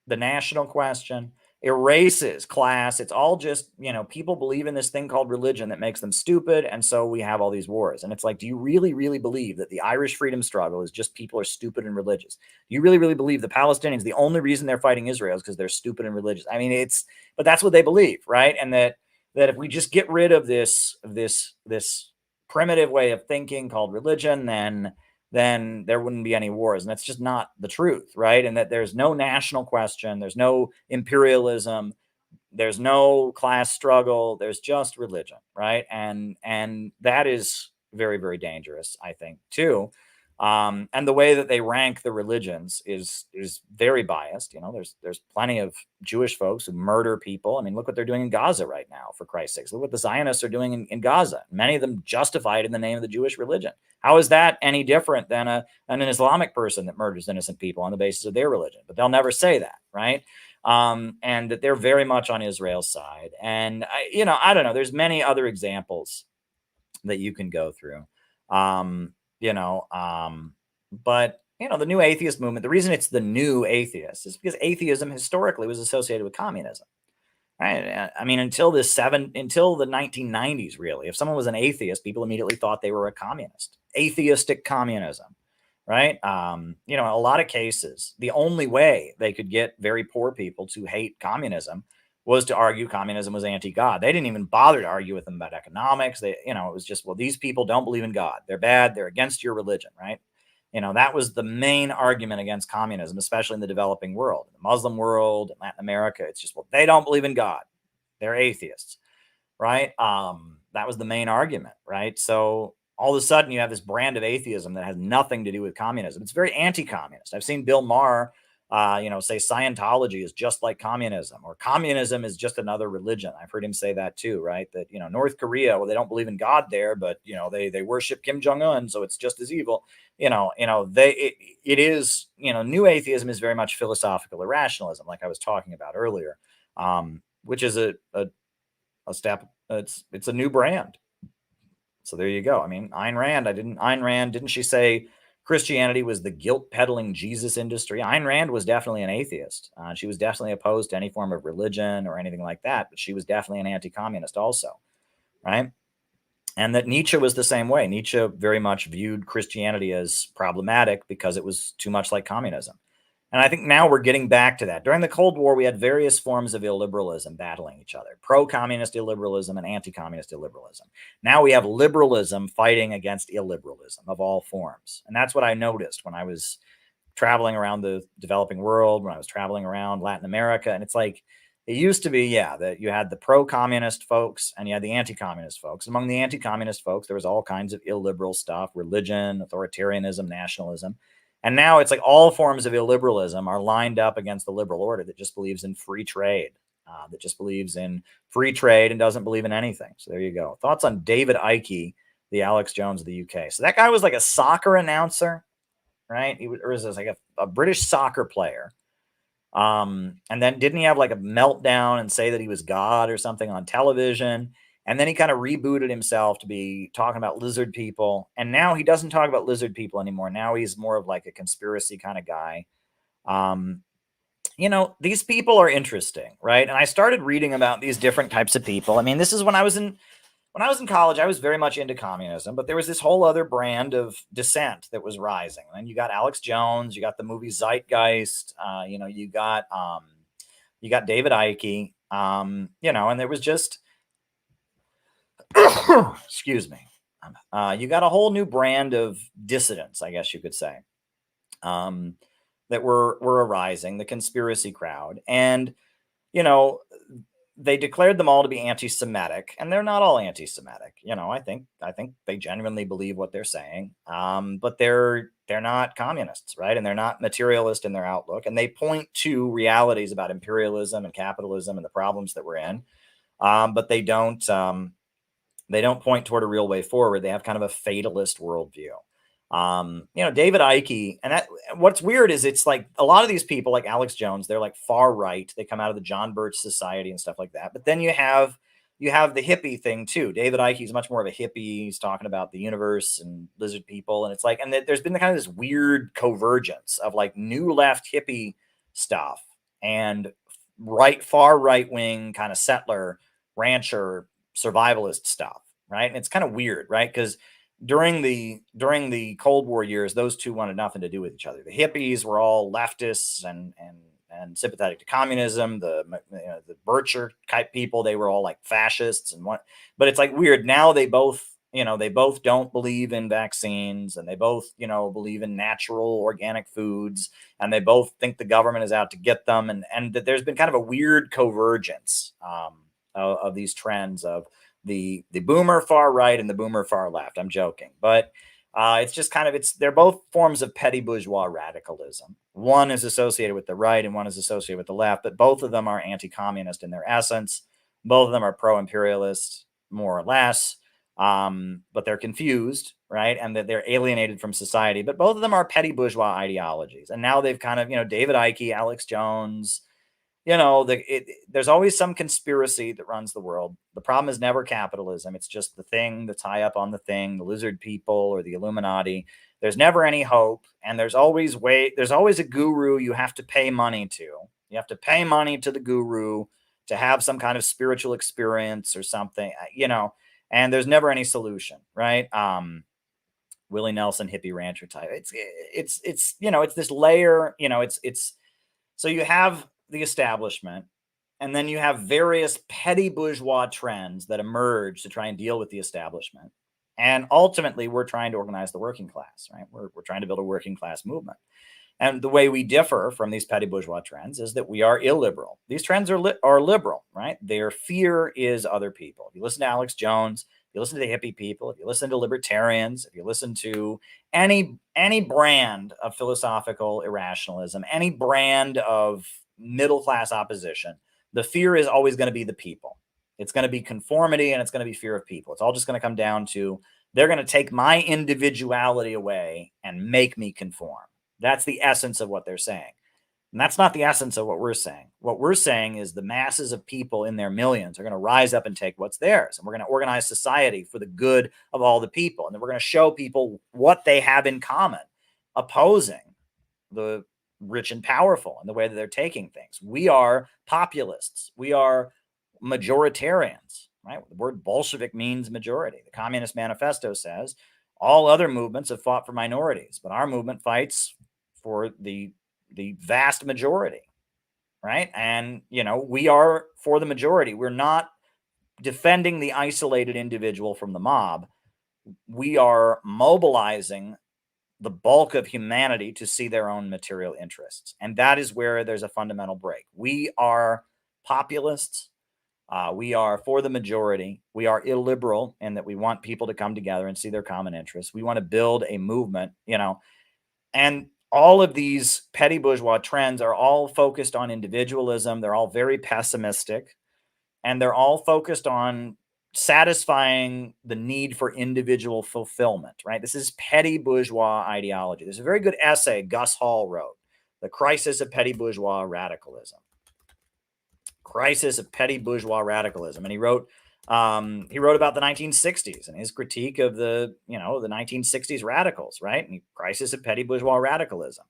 the national question, erases class. It's all just, you know, people believe in this thing called religion that makes them stupid. And so we have all these wars. And it's like, do you really, really believe that the Irish freedom struggle is just people are stupid and religious? Do you really, really believe the Palestinians, the only reason they're fighting Israel is because they're stupid and religious? I mean, but that's what they believe, right? And that if we just get rid of this primitive way of thinking called religion, then there wouldn't be any wars. And that's just not the truth, right? And that there's no national question, there's no imperialism, there's no class struggle, there's just religion, right? And that is very, very dangerous, I think, too. And the way that they rank the religions is very biased. You know, there's plenty of Jewish folks who murder people. I mean, look what they're doing in Gaza right now, for Christ's sakes. Look what the Zionists are doing in Gaza. Many of them justified in the name of the Jewish religion. How is that any different than an Islamic person that murders innocent people on the basis of their religion? But they'll never say that, right? And that they're very much on Israel's side. And I don't know. There's many other examples that you can go through. But the new atheist movement, the reason it's the new atheist is because atheism historically was associated with communism. Right? I mean, until the 1990s, really, if someone was an atheist, people immediately thought they were a communist. Atheistic communism, right? In a lot of cases, the only way they could get very poor people to hate communism was to argue communism was anti-God. They didn't even bother to argue with them about economics. It was just, well, these people don't believe in God. They're bad. They're against your religion, right? That was the main argument against communism, especially in the developing world, the Muslim world, Latin America. It's just, well, they don't believe in God. They're atheists, right? That was the main argument, right? So all of a sudden you have this brand of atheism that has nothing to do with communism. It's very anti-communist. I've seen Bill Maher say Scientology is just like communism, or communism is just another religion. I've heard him say that too, right? That, North Korea, well, they don't believe in God there, but, they worship Kim Jong-un, so it's just as evil. It is, new atheism is very much philosophical irrationalism, like I was talking about earlier, which is a step. It's a new brand. So there you go. I mean, Ayn Rand, didn't she say Christianity was the guilt-peddling Jesus industry? Ayn Rand was definitely an atheist. She was definitely opposed to any form of religion or anything like that, but she was definitely an anti-communist also, right? And that Nietzsche was the same way. Nietzsche very much viewed Christianity as problematic because it was too much like communism. And I think now we're getting back to that. During the Cold War, we had various forms of illiberalism battling each other: pro-communist illiberalism and anti-communist illiberalism. Now we have liberalism fighting against illiberalism of all forms. And that's what I noticed when I was traveling around the developing world, when I was traveling around Latin America. And it's like, it used to be, that you had the pro-communist folks and you had the anti-communist folks. Among the anti-communist folks, there was all kinds of illiberal stuff: religion, authoritarianism, nationalism. And now it's like all forms of illiberalism are lined up against the liberal order that just believes in free trade, and doesn't believe in anything. So there you go. Thoughts on David Icke, the Alex Jones of the UK. So that guy was like a soccer announcer, right? He was like a British soccer player. And then didn't he have like a meltdown and say that he was God or something on television? And then he kind of rebooted himself to be talking about lizard people. And now he doesn't talk about lizard people anymore. Now he's more of like a conspiracy kind of guy. These people are interesting, right? And I started reading about these different types of people. I mean, this is when I was in college, I was very much into communism, but there was this whole other brand of dissent that was rising. And you got Alex Jones, you got the movie Zeitgeist, you got David Icke, and there was just, excuse me. You got a whole new brand of dissidents, I guess you could say, that were arising, the conspiracy crowd. And, they declared them all to be anti-Semitic, and they're not all anti-Semitic. I think they genuinely believe what they're saying, but they're not communists, right? And they're not materialist in their outlook, and they point to realities about imperialism and capitalism and the problems that we're in. but they don't point toward a real way forward. They have kind of a fatalist worldview. David Icke, and what's weird is it's like a lot of these people, like Alex Jones, they're like far right. They come out of the John Birch Society and stuff like that. But then you have the hippie thing too. David Icke is much more of a hippie. He's talking about the universe and lizard people, and it's like, and there's been kind of this weird convergence of like new left hippie stuff and far right wing kind of settler rancher survivalist stuff, right? And it's kind of weird, right? Because during the Cold War years, those two wanted nothing to do with each other. The hippies were all leftists and sympathetic to communism. The Bircher type people, they were all like fascists and what. But it's like weird now. They both don't believe in vaccines, and they both believe in natural organic foods, and they both think the government is out to get them, and that there's been kind of a weird convergence of these trends of the boomer far right and the boomer far left. I'm joking, but it's just kind of, they're both forms of petty bourgeois radicalism. One is associated with the right and one is associated with the left, but both of them are anti-communist in their essence. Both of them are pro-imperialist, more or less, but they're confused, right? And that they're alienated from society, but both of them are petty bourgeois ideologies. And now they've kind of, David Icke, Alex Jones, there's always some conspiracy that runs the world. The problem is never capitalism. It's just the thing that's high up on the thing, the lizard people or the Illuminati. There's never any hope. And there's always a guru you have to pay money to. You have to pay money to the guru to have some kind of spiritual experience or something, and there's never any solution, right? Willie Nelson, hippie rancher type. It's this layer, so you have the establishment, and then you have various petty bourgeois trends that emerge to try and deal with the establishment. And ultimately, we're trying to organize the working class, right? We're trying to build a working class movement. And the way we differ from these petty bourgeois trends is that we are illiberal. These trends are liberal, right? Their fear is other people. If you listen to Alex Jones, if you listen to the hippie people, if you listen to libertarians, if you listen to any brand of philosophical irrationalism, any brand of middle-class opposition, the fear is always going to be the people. It's going to be conformity, and it's going to be fear of people. It's all just going to come down to, they're going to take my individuality away and make me conform. That's the essence of what they're saying. And that's not the essence of what we're saying. What we're saying is the masses of people in their millions are going to rise up and take what's theirs. And we're going to organize society for the good of all the people. And then we're going to show people what they have in common, opposing the rich and powerful and the way that they're taking things. We are populists. We are majoritarians, right? The word Bolshevik means majority. The Communist Manifesto says all other movements have fought for minorities, but our movement fights for the vast majority, right? And, we are for the majority. We're not defending the isolated individual from the mob. We are mobilizing the bulk of humanity to see their own material interests. And that is where there's a fundamental break. We are populists. We are for the majority. We are illiberal in that we want people to come together and see their common interests. We want to build a movement, and all of these petty bourgeois trends are all focused on individualism. They're all very pessimistic, and they're all focused on satisfying the need for individual fulfillment, right? This is petty bourgeois ideology. There's a very good essay Gus Hall wrote, The Crisis of Petty Bourgeois Radicalism. Crisis of Petty Bourgeois Radicalism. And he wrote about the 1960s and his critique of the 1960s radicals, right? And Crisis of Petty Bourgeois Radicalism.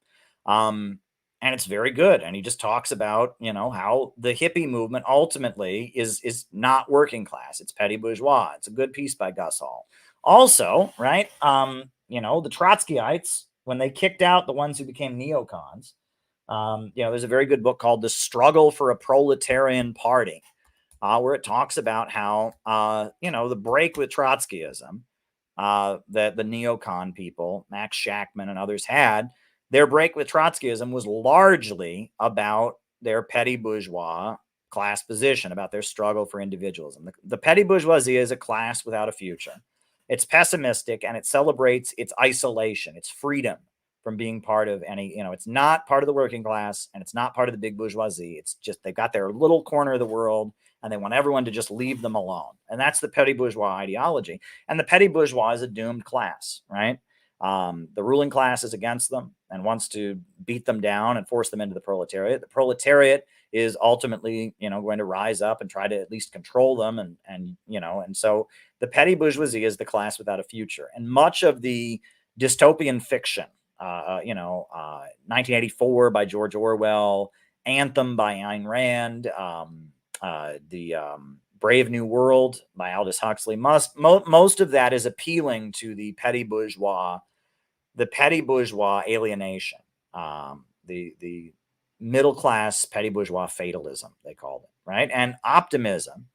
And it's very good. And he just talks about, how the hippie movement ultimately is not working class. It's petty bourgeois. It's a good piece by Gus Hall. Also, right, the Trotskyites, when they kicked out the ones who became neocons, there's a very good book called The Struggle for a Proletarian Party, where it talks about how, the break with Trotskyism that the neocon people, Max Shachtman and others had, their break with Trotskyism was largely about their petty bourgeois class position, about their struggle for individualism. The petty bourgeoisie is a class without a future. It's pessimistic, and it celebrates its isolation, its freedom from being part of any, it's not part of the working class, and it's not part of the big bourgeoisie. It's just, they've got their little corner of the world, and they want everyone to just leave them alone. And that's the petty bourgeois ideology. And the petty bourgeois is a doomed class, right? The ruling class is against them and wants to beat them down and force them into the proletariat. The proletariat is ultimately, going to rise up and try to at least control them. And so the petty bourgeoisie is the class without a future. And much of the dystopian fiction, 1984 by George Orwell, Anthem by Ayn Rand, the Brave New World by Aldous Huxley, most of that is appealing to the petty bourgeois alienation, the middle class petty bourgeois fatalism, they called it, right? And optimism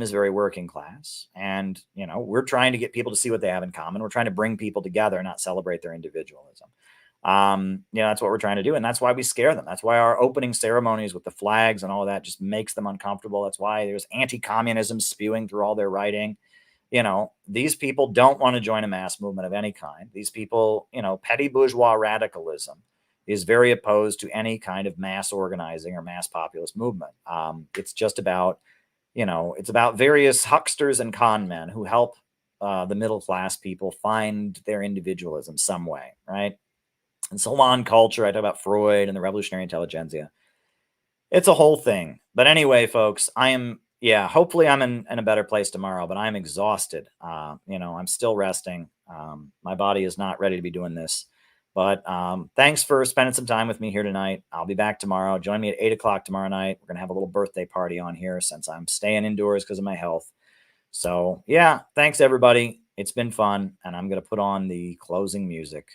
is very working class. And, we're trying to get people to see what they have in common. We're trying to bring people together, not celebrate their individualism. That's what we're trying to do. And that's why we scare them. That's why our opening ceremonies with the flags and all of that just makes them uncomfortable. That's why there's anti-communism spewing through all their writing. These people don't want to join a mass movement of any kind. These people, petty bourgeois radicalism is very opposed to any kind of mass organizing or mass populist movement. It's just about, it's about various hucksters and con men who help the middle class people find their individualism some way, right? And salon culture, I talk about Freud and the revolutionary intelligentsia. It's a whole thing. But anyway, folks, hopefully I'm in a better place tomorrow, but I'm exhausted. I'm still resting. My body is not ready to be doing this. But thanks for spending some time with me here tonight. I'll be back tomorrow. Join me at 8 o'clock tomorrow night. We're going to have a little birthday party on here since I'm staying indoors because of my health. So, thanks, everybody. It's been fun. And I'm going to put on the closing music.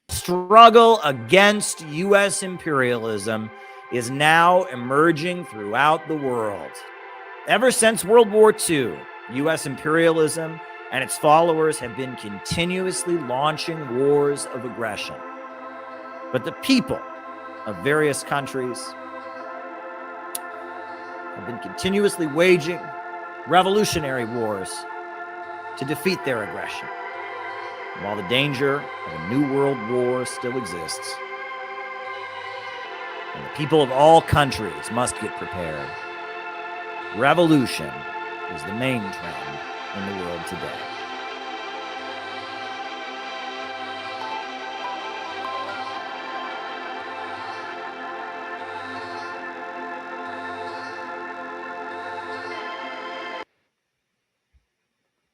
Struggle against U.S. imperialism is now emerging throughout the world. Ever since World War II, U.S. imperialism and its followers have been continuously launching wars of aggression. But the people of various countries have been continuously waging revolutionary wars to defeat their aggression. While the danger of a new world war still exists, and the people of all countries must get prepared, revolution is the main trend in the world today.